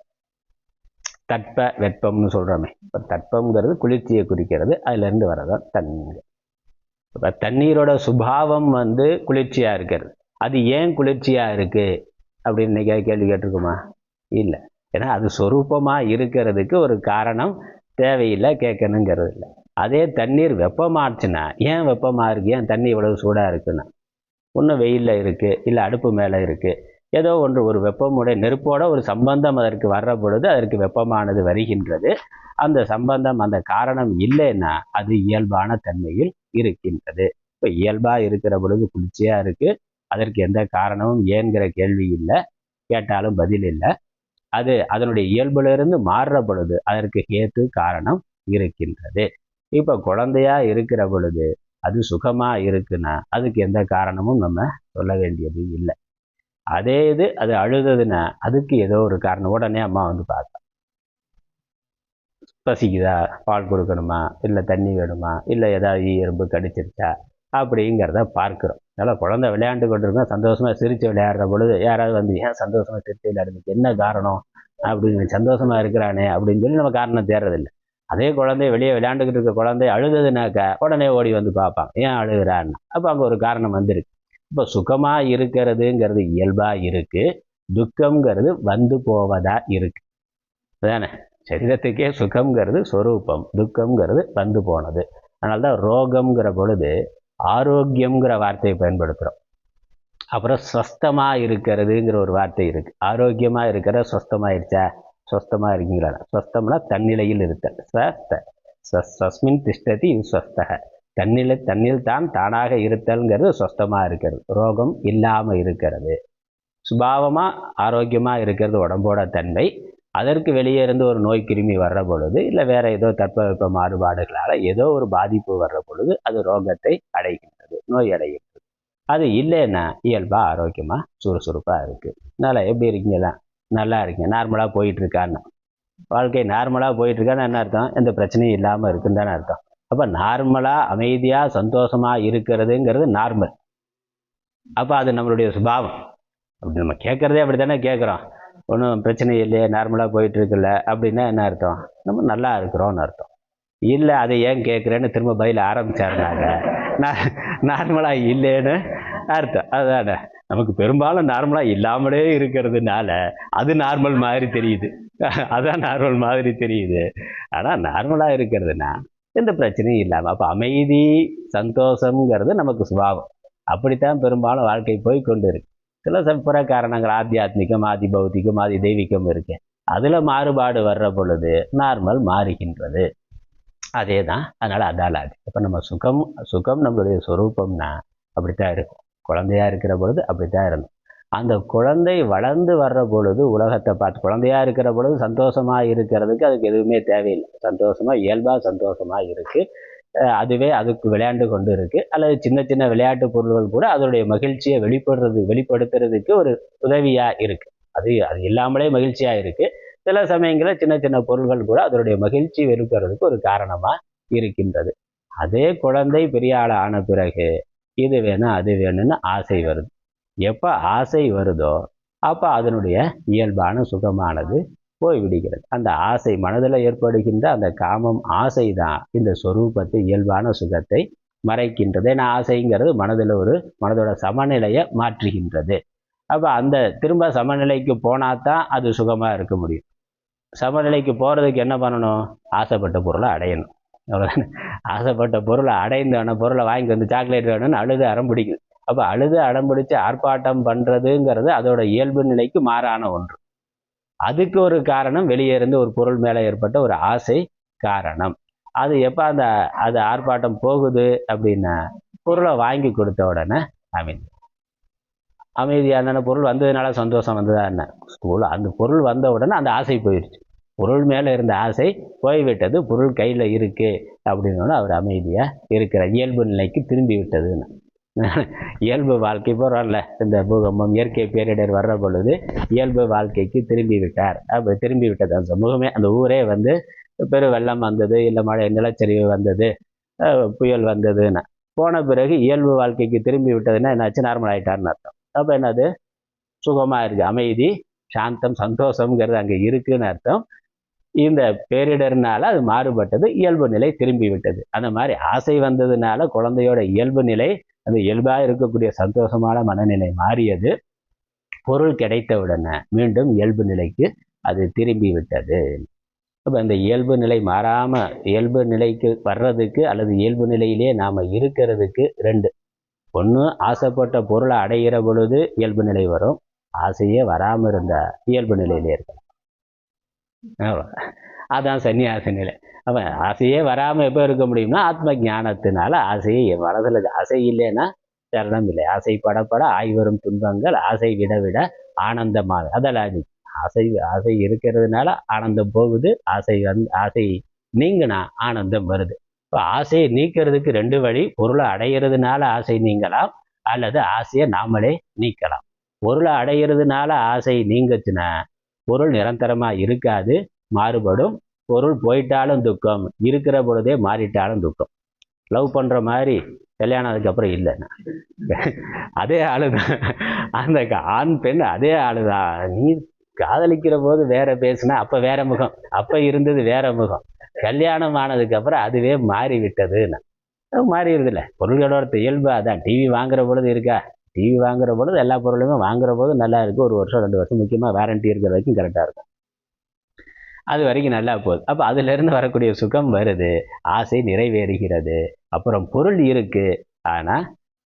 தட்ப வெப்பம்னு சொல்கிறோமே, இப்போ தட்பங்கிறது குளிர்ச்சியை குறிக்கிறது, அதிலேருந்து வரதான் தண்ணீர். இப்போ தண்ணீரோட சுபாவம் குளிர்ச்சியாக இருக்கிறது. அது ஏன் குளிர்ச்சியாக இருக்குது அப்படின்னு கேள்வி கேட்டிருக்குமா? இல்லை. ஏன்னா அது சொரூபமாக இருக்கிறதுக்கு ஒரு காரணம் தேவையில்லை, கேட்கணுங்கிறது இல்லை. அதே தண்ணீர் வெப்பமாச்சுன்னா, ஏன் வெப்பமாக இருக்குது, ஏன் தண்ணி இவ்வளவு சூடாக இருக்குன்னா, ஒன்றும் வெயிலில் இருக்குது, இல்லை அடுப்பு மேலே இருக்குது, ஏதோ ஒன்று ஒரு வெப்பமுடைய நெருப்போட ஒரு சம்பந்தம் அதற்கு வர்ற பொழுது அதற்கு வெப்பமானது வருகின்றது. அந்த சம்பந்தம், அந்த காரணம் இல்லைன்னா அது இயல்பான தன்மையில் இருக்கின்றது. இப்போ இயல்பாக இருக்கிற பொழுது குளிர்ச்சியாக இருக்குது, அதற்கு எந்த காரணமும் ஏன்கிற கேள்வி இல்லை, கேட்டாலும் பதில் இல்லை. அது அதனுடைய இயல்பிலிருந்து மாறுற பொழுது அதற்கு ஹேத்து காரணம் இருக்கின்றது. இப்போ குழந்தையா இருக்கிற பொழுது அது சுகமா இருக்குன்னா அதுக்கு எந்த காரணமும் நம்ம சொல்ல வேண்டியது இல்லை. அதே இது அது அழுததுன்னா அதுக்கு ஏதோ ஒரு காரணம். உடனே அம்மா வந்து பார்த்தா, பசிக்குதா, பால் கொடுக்கணுமா, இல்லை தண்ணி வேணுமா, இல்லை ஏதாவது எறும்பு கடிச்சிருச்சா அப்படிங்கிறத பார்க்குறோம். அதனால் குழந்தை விளையாண்டு கொண்டிருக்கோம், சந்தோஷமாக சிரித்து விளையாடுற பொழுது யாராவது வந்து ஏன் சந்தோஷமாக சிரித்து விளையாடுறதுக்கு என்ன காரணம் அப்படின்னு, சந்தோஷமாக இருக்கிறானே அப்படின்னு சொல்லி நம்ம காரணம் தேடுறதில்லை. அதே குழந்தை வெளியே விளையாண்டுக்கிட்டு இருக்க குழந்தை அழுதுனாக்கா உடனே ஓடி வந்து பார்ப்பாங்க, ஏன் அழுகிறான்னு. அப்போ அங்கே ஒரு காரணம் வந்துருக்கு. இப்போ சுகமாக இருக்கிறதுங்கிறது இயல்பாக இருக்குது, துக்கம்ங்கிறது வந்து போவதா இருக்குது. அதானே, சரீரத்துக்கே சுகம்ங்கிறது சொரூபம், துக்கம்ங்கிறது வந்து போனது. அதனால தான் ரோகம்ங்கிற பொழுது ஆரோக்கியம்ங்கிற வார்த்தையை பயன்படுத்துகிறோம். அப்புறம் ஸ்வஸ்தமாக இருக்கிறதுங்கிற ஒரு வார்த்தை இருக்குது. ஆரோக்கியமாக இருக்கிற ஸ்வஸ்தமாயிருச்சா, ஸ்வஸ்தமாக இருக்கீங்களா, ஸ்வஸ்தம்னா தன்னிலையில் இருத்தல். ஸ்வஸ்மின் திஷ்டதி ஸ்வஸ்தக, தன்னில் தான் தானாக இருத்தல்ங்கிறது ஸ்வஸ்தமாக இருக்கிறது, ரோகம் இல்லாமல் இருக்கிறது. சுபாவமாக ஆரோக்கியமாக இருக்கிறது உடம்போட தன்மை. அதற்கு வெளியே இருந்து ஒரு நோய் கிருமி வர்ற பொழுது, இல்லை வேற ஏதோ தட்பவெப்ப மாறுபாடுகளால் ஏதோ ஒரு பாதிப்பு வர்ற பொழுது அது ரோகத்தை அடைகின்றது, நோய் அடைகின்றது. அது இல்லைன்னா இயல்பாக ஆரோக்கியமாக சுறுசுறுப்பாக இருக்குது. அதனால் எப்படி இருக்கீங்களா, நல்லா இருக்கீங்க, நார்மலாக போயிட்டுருக்கான்னு. வாழ்க்கை நார்மலாக போயிட்டுருக்கான்னு என்ன அர்த்தம், எந்த பிரச்சனையும் இல்லாமல் இருக்குன்னு தானே அர்த்தம். அப்போ நார்மலாக அமைதியாக சந்தோஷமாக இருக்கிறதுங்கிறது நார்மல். அப்போ அது நம்மளுடைய சுபாவம். அப்படி நம்ம கேட்குறதே அப்படி தானே கேட்குறோம், ஒன்றும் பிரச்சனை இல்லையே, நார்மலாக போயிட்டுருக்குல்ல அப்படின்னா என்ன அர்த்தம், நம்ம நல்லா இருக்கிறோன்னு அர்த்தம். இல்லை அதை ஏன் கேட்குறேன்னு திரும்ப பயில ஆரம்பித்தாருனாங்க நார்மலாக இல்லைன்னு அர்த்தம். அதுதானே, நமக்கு பெரும்பாலும் நார்மலாக இல்லாமலே இருக்கிறதுனால அது நார்மல் மாதிரி தெரியுது, அதான் நார்மல் மாதிரி தெரியுது. ஆனால் நார்மலாக இருக்கிறதுனா எந்த பிரச்சனையும் இல்லாமல், அப்போ அமைதி சந்தோஷங்கிறது நமக்கு சுபாவம். அப்படித்தான் பெரும்பாலும் வாழ்க்கை போய் கொண்டு இருக்கு. சில புற காரணங்கள் ஆத்தியாத்மிகம், ஆதி பௌத்திகம், ஆதி தெய்வீகம் இருக்கு, அதில் மாறுபாடு வர்ற பொழுது நார்மல் மாறுகின்றது. அதே தான். அதனால் அதாலாது. இப்போ நம்ம சுகம் நம்மளுடைய சொரூபம்னா அப்படித்தான் இருக்கும். குழந்தையா இருக்கிற பொழுது அப்படித்தான் இருந்தோம். அந்த குழந்தை வளர்ந்து வர்ற பொழுது உலகத்தை பார்த்து, குழந்தையா இருக்கிற பொழுது சந்தோஷமாக இருக்கிறதுக்கு அதுக்கு எதுவுமே தேவையில்லை, சந்தோஷமாக இயல்பாக சந்தோஷமாக இருக்குது. அதுவே அதுக்கு விளையாண்டு கொண்டு இருக்குது. அல்லது சின்ன சின்ன விளையாட்டு பொருள்கள் கூட அதனுடைய மகிழ்ச்சியை வெளிப்படுத்துறதுக்கு ஒரு உதவியாக இருக்குது. அது இல்லாமலே மகிழ்ச்சியாக இருக்குது. சில சமயங்களில் சின்ன சின்ன பொருள்கள் கூட அதனுடைய மகிழ்ச்சி வெளிப்படுறதுக்கு ஒரு காரணமாக இருக்கின்றது. அதே குழந்தை பெரிய ஆள் ஆன பிறகு இது வேணும் அது வேணும்னு ஆசை வருது. எப்போ ஆசை வருதோ அப்போ அதனுடைய இயல்பான சுகமானது போய்விடுகிறது. அந்த ஆசை மனதில் ஏற்படுகின்ற அந்த காமம், ஆசை தான் இந்த சொரூபத்தை, இயல்பான சுகத்தை மறைக்கின்றது. ஏன்னா ஆசைங்கிறது மனதோட சமநிலையை மாற்றுகின்றது. அப்போ அந்த திரும்ப சமநிலைக்கு போனாதான் அது சுகமாக இருக்க முடியும். சமநிலைக்கு போகிறதுக்கு என்ன பண்ணணும், ஆசைப்பட்ட பொருளை அடையணும், அவ்வளோதானே. ஆசைப்பட்ட பொருளை அடைந்தான பொருளை வாங்கி வந்து சாக்லேட் வேணும்னு அழுது அடம் பிடிக்குது. அப்போ அழுது அடம் பிடிச்சி ஆர்ப்பாட்டம் பண்ணுறதுங்கிறது அதோட இயல்பு நிலைக்கு மாறான ஒன்று. அதுக்கு ஒரு காரணம் வெளியே இருந்து ஒரு பொருள் மேலே ஏற்பட்ட ஒரு ஆசை காரணம். அது எப்போ அது ஆர்ப்பாட்டம் போகுது அப்படின்னா பொருளை வாங்கி கொடுத்த உடனே அமைதியான பொருள் வந்ததுனால சந்தோஷம் வந்ததா என்ன, அந்த பொருள் வந்த உடனே அந்த ஆசை போயிடுச்சு, பொருள் மேலே இருந்த ஆசை போய்விட்டது, பொருள் கையில் இருக்கு அப்படின்னோட அவர் அமைதியாக இருக்கிற இயல்பு நிலைக்கு திரும்பி விட்டதுன்னு. இயல்பு வாழ்க்கை போகிறோம்ல, இந்த பூகம்பம் இயற்கை பேரிடர் வர்ற பொழுது இயல்பு வாழ்க்கைக்கு திரும்பி விட்டார். அப்படி திரும்பி விட்டது அந்த சமூகமே, அந்த ஊரே வந்து பெரு வெள்ளம் வந்தது, இல்லை மழை நிலச்சரிவு வந்தது, புயல் வந்ததுன்னு போன பிறகு இயல்பு வாழ்க்கைக்கு திரும்பி விட்டதுன்னா என்னாச்சு, நார்மல் ஆகிட்டார்னு அர்த்தம். அப்போ என்னது, சுகமாக இருக்குது, அமைதி சாந்தம் சந்தோஷங்கிறது அங்கே இருக்குன்னு அர்த்தம். இந்த பேரிடர்னால அது மாறுபட்டது, இயல்பு நிலை திரும்பி விட்டது. அந்த மாதிரி ஆசை வந்ததுனால குழந்தையோட இயல்பு நிலை, அந்த இயல்பாக இருக்கக்கூடிய சந்தோஷமான மனநிலை மாறியது. பொருள் கிடைத்த உடனே மீண்டும் இயல்பு நிலைக்கு அது திரும்பி விட்டது. அப்போ இந்த இயல்பு நிலை மாறாமல் இயல்பு நிலைக்கு வர்றதுக்கு அல்லது இயல்பு நிலையிலே நாம் இருக்கிறதுக்கு ரெண்டு. ஒன்று, ஆசைப்பட்ட பொருளை அடைகிற பொழுது இயல்பு நிலை வரும். ஆசையே வராமல் இருந்தால் இயல்பு நிலையிலே இருக்கலாம். அதான் சன்னியாச நிலை. அவன் ஆசையே வராமல் எப்போ இருக்க முடியும்னா ஆத்ம ஞானத்தினால. ஆசையை மனதில் ஆசை இல்லைன்னா சரணம் இல்லை. ஆசை படப்பட ஆய்வரும் துன்பங்கள் ஆசை விட விட ஆனந்தமாக. அதெல்லாம் ஆசை ஆசை இருக்கிறதுனால ஆனந்தம் போகுது. ஆசை நீங்கினா ஆனந்தம் வருது. இப்போ ஆசையை நீக்கிறதுக்கு ரெண்டு வழி. பொருளை அடைகிறதுனால ஆசை நீங்கலாம், அல்லது ஆசையை நாமளே நீக்கலாம். பொருளை அடைகிறதுனால ஆசை நீங்குச்சுன்னா பொருள் நிரந்தரமாக இருக்காது, மாறுபடும். பொருள் போயிட்டாலும் துக்கம், இருக்கிற பொழுதே மாறிட்டாலும் துக்கம். லவ் பண்ணுற மாதிரி கல்யாணம் அதுக்கப்புறம் இல்லைன்னா அதே ஆளுதான். அந்த ஆண் பெண் அதே ஆளுதான். நீ காதலிக்கிற போது வேற பேசுனா அப்போ வேற முகம், அப்போ இருந்தது வேற முகம். கல்யாணம் ஆனதுக்கப்புறம் அதுவே மாறி விட்டதுன்னா மாறிடுதுல்ல. பொருள்களோட இயல்பு அதான். டிவி வாங்குற பொழுது இருக்கா, டிவி வாங்குற பொழுது எல்லா பொருளுமே வாங்குற போது நல்லா இருக்குது. 1 வருஷம் 2 வருஷம் முக்கியமாக வாரண்டி இருக்கிற வரைக்கும் கரெக்டாக இருக்கும். அது வரைக்கும் நல்லா போகுது. அப்போ அதிலிருந்து வரக்கூடிய சுகம் வருது, ஆசை நிறைவேறுகிறது. அப்புறம் பொருள் இருக்கு, ஆனால்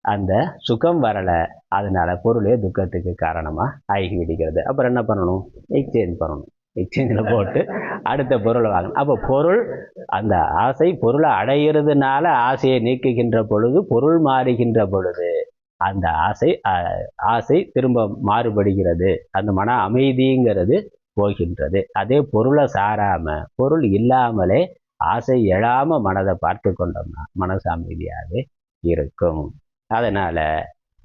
அந்த சுகம் வரலை. அதனால பொருளே துக்கத்துக்கு காரணமாக ஆகி விடுகிறது. அப்புறம் என்ன பண்ணணும்? எக்ஸ்சேஞ்ச் பண்ணணும். எக்ஸ்சேஞ்சில் போட்டு அடுத்த பொருளை வாங்கணும். அப்போ பொருள், அந்த ஆசை பொருளை அடைகிறதுனால ஆசையை நீக்குகின்ற பொழுது, பொருள் மாறுகின்ற பொழுது அந்த ஆசை திரும்ப மாறுபடுகிறது. அந்த மன அமைதிங்கிறது போகின்றது. அதே பொருளை சாராம பொருள் இல்லாமலே ஆசை எழாம மனதை பார்த்து கொண்டோம்னா மனசு அமைதியாகவே இருக்கும். அதனால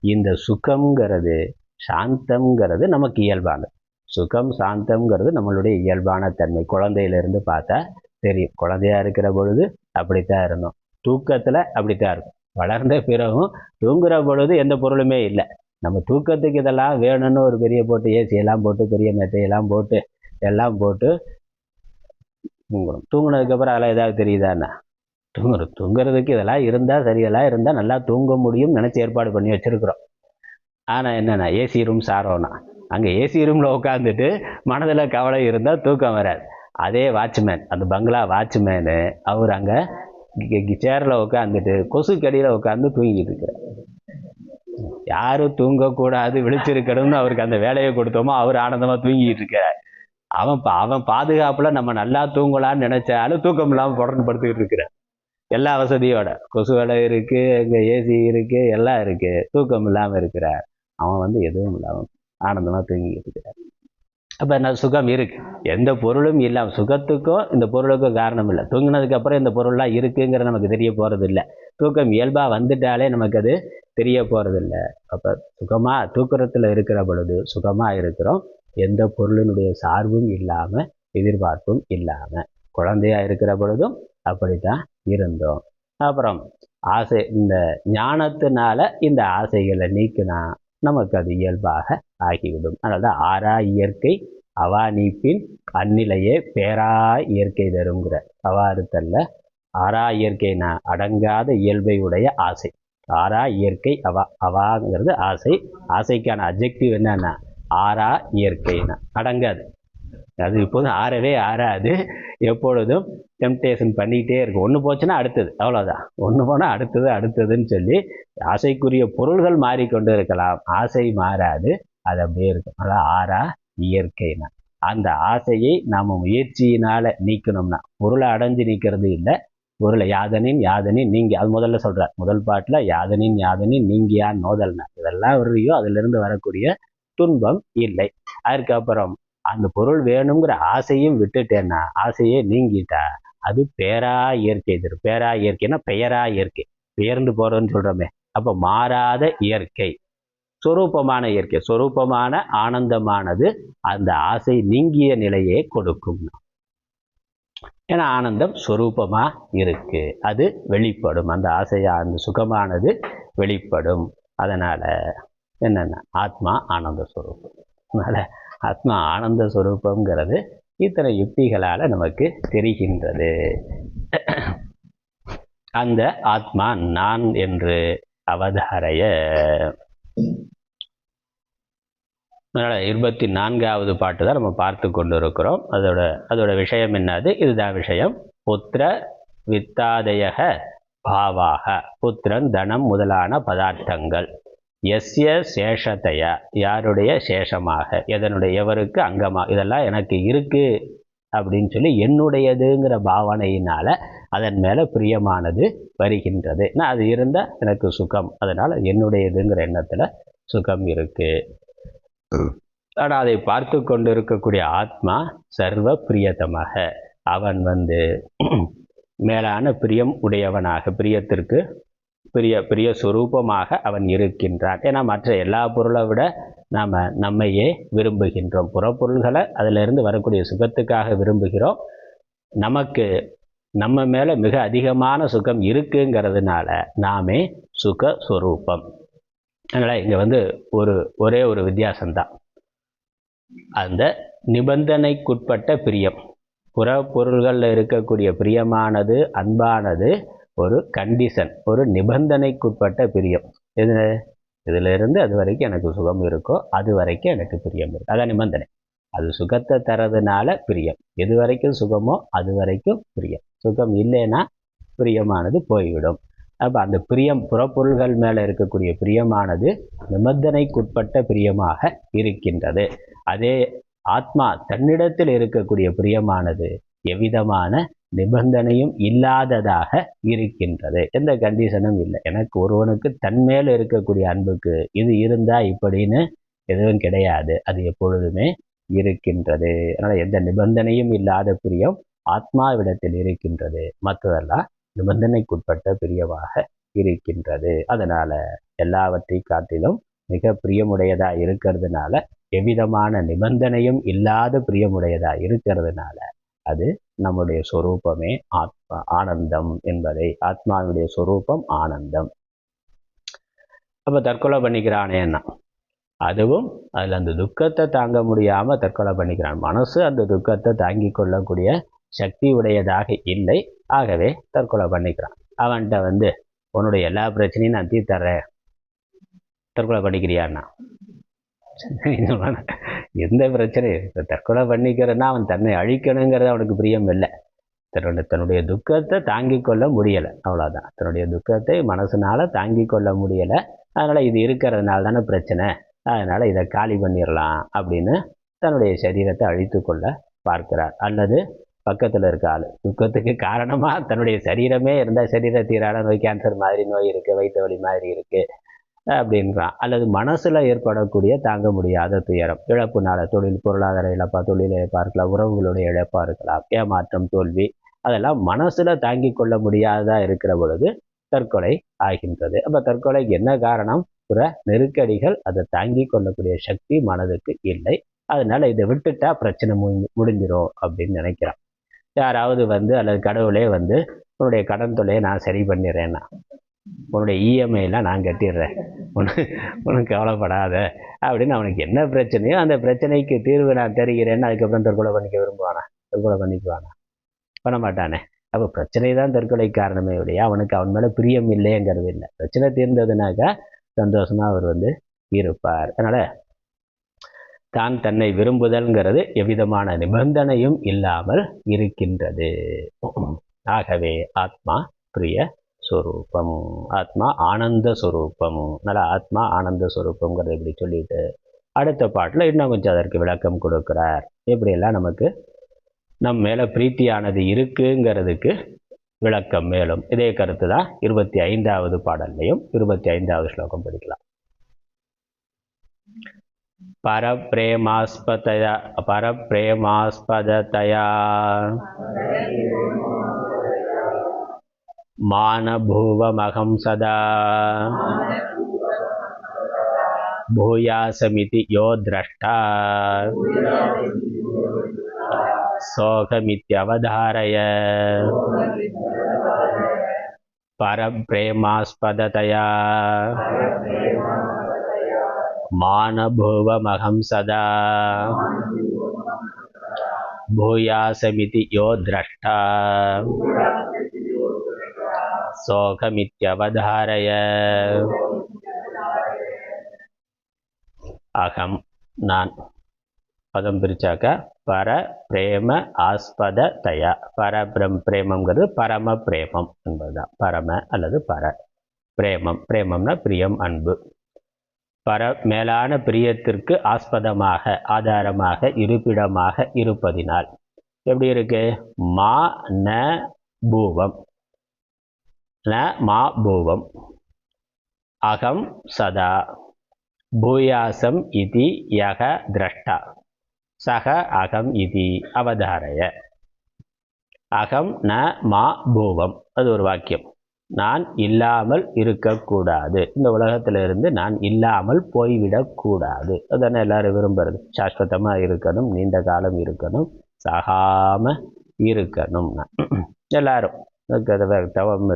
இந்த சுகம்ங்கிறது சாந்தம்ங்கிறது நமக்கு இயல்பானது. சுகம் சாந்தம்ங்கிறது நம்மளுடைய இயல்பான தன்மை. குழந்தையிலிருந்து பார்த்தா தெரியும். குழந்தையா இருக்கிற பொழுது அப்படித்தான் இருந்தோம், தூக்கத்துல அப்படித்தான் இருக்கும். வளர்ந்த பிறகும் தூங்குற பொழுது எந்த பொருளுமே இல்லை. நம்ம தூக்கத்துக்கு இதெல்லாம் வேணும்னு ஒரு பெரிய போட்டு ஏசி எல்லாம் போட்டு பெரிய மெத்தையெல்லாம் போட்டு எல்லாம் போட்டு தூங்கணும். தூங்கினதுக்கப்புறம் அதெல்லாம் ஏதாவது தெரியுதாண்ணா? தூங்குறதுக்கு இதெல்லாம் இருந்தால் சரியெல்லாம் இருந்தால் நல்லா தூங்க முடியும் நினச்சி ஏற்பாடு பண்ணி வச்சுருக்குறோம். ஆனால் என்னென்னா ஏசி ரூம் சாரோன்னா அங்கே ஏசி ரூமில் உட்காந்துட்டு மனதில் கவலை இருந்தால் தூக்கம் வராது. அதே வாட்ச்மேன், அந்த பங்களா வாட்ச்மேனு, அவர் அங்கே சேரில் உட்காந்துட்டு கொசு கடியில் உட்காந்து தூங்கிட்டு இருக்கிறார். யாரும் தூங்கக்கூடாது விழிச்சிருக்கணும்னு அவருக்கு அந்த வேலையை கொடுத்தோமோ அவர் ஆனந்தமாக தூங்கிட்டு இருக்கிறார். அவன் பாதுகாப்பில் நம்ம நல்லா தூங்கலான்னு நினைச்சாலும் தூக்கம் இல்லாமல் தொடர்ந்து படுத்துக்கிட்டு இருக்கிறார். எல்லா வசதியோட கொசு வேலை இருக்குது, இங்கே ஏசி இருக்குது, எல்லாம் இருக்குது, தூக்கம் இல்லாமல் இருக்கிறார். அவன் எதுவும் இல்லாமல் ஆனந்தமாக தூங்கிட்டு இருக்கிறார். அப்போ என்ன சுகம் இருக்கு, எந்த பொருளும் இல்லாமல். சுகத்துக்கும் இந்த பொருளுக்கும் காரணம் இல்லை. தூங்கினதுக்கப்புறம் இந்த பொருள்லாம் இருக்குங்கிற நமக்கு தெரிய போகிறது இல்லை. தூக்கம் இயல்பாக வந்துட்டாலே நமக்கு அது தெரிய போகிறதில்ல. அப்போ சுகமாக தூக்கத்தில் இருக்கிற பொழுது சுகமாக இருக்கிறோம். எந்த பொருளினுடைய சார்பும் இல்லாமல் எதிர்பார்ப்பும் இல்லாமல். குழந்தையா இருக்கிற பொழுதும் அப்படித்தான் இருந்தோம். அப்புறம் ஆசை, இந்த ஞானத்தினால இந்த ஆசைகளை நீக்கினா நமக்கு அது இயல்பாக ஆகிவிடும். அதனால்தான் ஆறா இயற்கை அவா நீப்பின் அந்நிலையே பேரா இயற்கை தருங்கிற. அவாறுத்தல்ல ஆறா இயற்கைனா அடங்காத இயல்பை உடைய ஆசை. ஆறா இயற்கை அவாங்கிறது ஆசை. ஆசைக்கான அப்ஜெக்டிவ் என்னன்னா ஆறா இயற்கைனா அடங்காது. அது இப்போதும் ஆறவே ஆறாது, எப்பொழுதும் டெம்டேஷன் பண்ணிக்கிட்டே இருக்கும். ஒன்று போச்சுன்னா அடுத்தது, அவ்வளோதான். ஒன்று போனால் அடுத்ததுன்னு சொல்லி ஆசைக்குரிய பொருள்கள் மாறிக்கொண்டு இருக்கலாம், ஆசை மாறாது, அது அப்படியே இருக்கும். அதான் ஆறா இயற்கைனா. அந்த ஆசையை நாம் முயற்சியினால் நீக்கணும்னா, பொருளை அடைஞ்சு நீக்கிறது இல்லை, பொருளை யாதனின் நீங்கி. அது முதல்ல சொல்கிறார் முதல் பாட்டில், யாதனின் நீங்கியான் நோதல்னா. இதெல்லாம் வருறியோ அதிலிருந்து வரக்கூடிய துன்பம் இல்லை. அதுக்கப்புறம் அந்த பொருள் வேணுங்கிற ஆசையும் விட்டுட்டேன்னா, ஆசையே நீங்கிட்டா அது பேரா இயற்கை தரும். பேரா இயற்கைன்னா பெயரா இயற்கை, பெயர்ந்து போறதுன்னு சொல்றோமே. அப்போ மாறாத இயற்கை, சொரூபமான இயற்கை, சொரூபமான ஆனந்தமானது அந்த ஆசை நீங்கிய நிலையே கொடுக்கும். ஏன்னா ஆனந்தம் சொரூபமா இருக்கு, அது வெளிப்படும். அந்த ஆசையா அந்த சுகமானது வெளிப்படும். அதனால என்னென்ன ஆத்மா ஆனந்த ஸ்வரூபம். அதனால ஆத்மா ஆனந்த ஸ்வரூபங்கிறது இத்தனை யுக்திகளால் நமக்கு தெரிகின்றது. அந்த ஆத்மா நான் என்று அவதாரைய அதனால் 24வது பாட்டு தான் நம்ம பார்த்து கொண்டு இருக்கிறோம். அதோட விஷயம் என்னது? இதுதான் விஷயம். புத்திர வித்தாதயக பாவாக, புத்திரன் தனம் முதலான பதார்த்தங்கள், எஸ்ய சேஷத்தையா, யாருடைய சேஷமாக, எவருக்கு அங்கமாக, இதெல்லாம் எனக்கு இருக்கு அப்படின்னு சொல்லி என்னுடையதுங்கிற பாவனையினால அதன் மேலே பிரியமானது வருகின்றது. நான் அது இருந்தால் எனக்கு சுகம், அதனால் என்னுடையதுங்கிற எண்ணத்தில் சுகம் இருக்கு. ஆனால் அதை பார்த்து கொண்டு இருக்கக்கூடிய ஆத்மா சர்வ பிரியதமாக, அவன் மேலான பிரியம் உடையவனாக, பிரியத்திற்கு பிரிய சுரூபமாக அவன் இருக்கின்றான். ஏன்னா மற்ற எல்லா பொருளை விட நாம் நம்மையே விரும்புகின்றோம். புறப்பொருள்களை அதிலிருந்து வரக்கூடிய சுகத்துக்காக விரும்புகிறோம். நமக்கு நம்ம மேலே மிக அதிகமான சுகம் இருக்குங்கிறதுனால நாமே சுகஸ்வரூபம். அதனால் இங்கே ஒரே ஒரு வித்தியாசம்தான். அந்த நிபந்தனைக்குட்பட்ட பிரியம், புறப்பொருள்களில் இருக்கக்கூடிய பிரியமானது, அன்பானது ஒரு கண்டிஷன், ஒரு நிபந்தனைக்குட்பட்ட பிரியம். இதிலிருந்து அது வரைக்கும் எனக்கு சுகம் இருக்கோ அது வரைக்கும் எனக்கு பிரியம் இருக்கு, அதான் நிபந்தனை. அது சுகத்தை தரதுனால பிரியம். எது வரைக்கும் சுகமோ அது வரைக்கும் பிரியம். சுகம் இல்லைன்னா பிரியமானது போய்விடும். அப்போ அந்த பிரியம், புறப்பொருள்கள் மேலே இருக்கக்கூடிய பிரியமானது நிபந்தனைக்குட்பட்ட பிரியமாக இருக்கின்றது. அதே ஆத்மா தன்னிடத்தில் இருக்கக்கூடிய பிரியமானது எவ்விதமான நிபந்தனையும் இல்லாததாக இருக்கின்றது. எந்த கண்டிஷனும் இல்லை. எனக்கு ஒருவனுக்கு தன்மேல் இருக்கக்கூடிய அன்புக்கு இது இருந்தா இப்படின்னு எதுவும் கிடையாது. அது எப்பொழுதுமே இருக்கின்றது. அதனால் எந்த நிபந்தனையும் இல்லாத பிரியம் ஆத்மாவிடத்தில் இருக்கின்றது. மற்றதெல்லாம் நிபந்தனைக்குட்பட்ட பிரியமாக இருக்கின்றது. அதனால் எல்லாவற்றை காட்டிலும் மிக பிரியமுடையதாக இருக்கிறதுனால, எவ்விதமான நிபந்தனையும் இல்லாத பிரியமுடையதாக இருக்கிறதுனால அது நம்முடைய சொரூபமே ஆனந்தம் என்பதை, ஆத்மாவுடைய சொரூபம் ஆனந்தம். அப்போ தற்கொலை பண்ணிக்கிறானேன்னா அதுவும் அதில் அந்த துக்கத்தை தாங்க முடியாமல் தற்கொலை பண்ணிக்கிறான். மனசு அந்த துக்கத்தை தாங்கி கொள்ளக்கூடிய சக்தி உடையதாக இல்லை. ஆகவே தற்கொலை பண்ணிக்கிறான். அவன்கிட்ட உன்னுடைய எல்லா பிரச்சனையும் நான் தீர்த்தர்றேன், தற்கொலை பண்ணிக்கிறியான்னா எந்த பிரச்சனையும் தற்கொலை பண்ணிக்கிறன்னா அவன் தன்னை அழிக்கணுங்கிறது அவனுக்கு பிரியம் இல்லை. தன்னுடைய துக்கத்தை தாங்கி கொள்ள முடியலை, அவ்வளோதான். தன்னுடைய துக்கத்தை மனசுனால தாங்கி கொள்ள முடியலை. அதனால் இது இருக்கிறதுனால தானே பிரச்சனை, அதனால் இதை காலி பண்ணிடலாம் அப்படின்னு தன்னுடைய சரீரத்தை அழித்து கொள்ள பார்க்கிறார். அல்லது பக்கத்தில் இருக்க ஆள் துக்கத்துக்கு காரணமாக தன்னுடைய சரீரமே இருந்தால், சரீரத்தீரான நோய், கேன்சர் மாதிரி நோய் இருக்குது, வயிற்று வலி மாதிரி இருக்குது அப்படின்றான். அல்லது மனசில் ஏற்படக்கூடிய தாங்க முடியாத துயரம், இழப்புனால, தொழில் பொருளாதார இழப்பா, தொழில் இழப்பாக இருக்கலாம், உறவுகளுடைய இழப்பாக இருக்கலாம், ஏமாற்றம், தோல்வி, அதெல்லாம் மனசில் தாங்கி கொள்ள முடியாததா இருக்கிற பொழுது தற்கொலை ஆகின்றது. அப்போ தற்கொலைக்கு என்ன காரணம்? புற நெருக்கடிகள், அதை தாங்கி கொள்ளக்கூடிய சக்தி மனதுக்கு இல்லை. அதனால இதை விட்டுட்டா பிரச்சனை முடிஞ்சிடும் அப்படின்னு நினைக்கிறான். யாராவது அல்லது கடவுளே உன்னுடைய கடன் தொல்லையை நான் சரி பண்ணிடுறேன்னா, உன்னுடைய இஎம்ஐலாம் நான் கட்டிடுறேன், உனக்கு கவலைப்படாத அப்படின்னு அவனுக்கு என்ன பிரச்சனையோ அந்த பிரச்சனைக்கு தீர்வு நான் தருகிறேன்னு அதுக்கப்புறம் தற்கொலை பண்ணிக்க விரும்புவானா? தற்கொலை பண்ணிக்குவானா? பண்ண மாட்டானே. அப்போ பிரச்சனை தான் தற்கொலை காரணமே உடைய, அவனுக்கு அவன் மேலே பிரியம் இல்லைங்கிறது இல்லை. பிரச்சனை தீர்ந்ததுனாக்கா சந்தோஷமாக அவர் இருப்பார். அதனால் தான் தன்னை விரும்புதல்ங்கிறது எவ்விதமான நிபந்தனையும் இல்லாமல் இருக்கின்றது. ஆகவே ஆத்மா பிரிய ஸ்வரூபம், ஆத்மா ஆனந்த ஸ்வரூபம். அதனால் ஆத்மா ஆனந்த ஸ்வரூபங்கிறத இப்படி சொல்லிட்டு அடுத்த பாட்டில் இன்னும் கொஞ்சம் அதற்கு விளக்கம் கொடுக்குறார். எப்படியெல்லாம் நமக்கு நம் மேலே பிரீத்தியானது இருக்குங்கிறதுக்கு விளக்கம். மேலும் இதே கருத்து தான் 25வது பாடல்லையும் 25வது ஸ்லோகம் படிக்கலாம். பரப்ரேமாஸ்பததயா மானபூவமகம் சதா பூயாசமிதி யோ திரஷ்டா சோகமித்யவதாரய. பரப்ரேமாஸ்பததயா மானபூவமகம் சதா பூயாசமிதி யோ திரஷ்டா சோகமித்யவதாரய. அகம் நான். பதம் பிரிச்சாக்கா பர பிரேம ஆஸ்பத தயா. பிரேமங்கிறது பரம பிரேமம் என்பதுதான். பரம அல்லது பர பிரேமம். பிரேமம்னா பிரியம், அன்பு. மேலான பிரியத்திற்கு ஆஸ்பதமாக, ஆதாரமாக, இருப்பிடமாக இருப்பதினால். எப்படி இருக்கு? மா ந பூவம், ந மா பூவம், அகம் சதா, பூயாசம் இதி யக திரஷ்டா, சக அகம் இதி அவதாரய. அகம் ந மா பூவம், அது ஒரு வாக்கியம். நான் இல்லாமல் இருக்கக்கூடாது, இந்த உலகத்திலிருந்து நான் இல்லாமல் போய்விடக்கூடாது. அதானே எல்லாரும் விரும்புறது. சாஸ்வதமாக இருக்கணும், நீண்ட காலம் இருக்கணும், சாகாம இருக்கணும். எல்லாரும்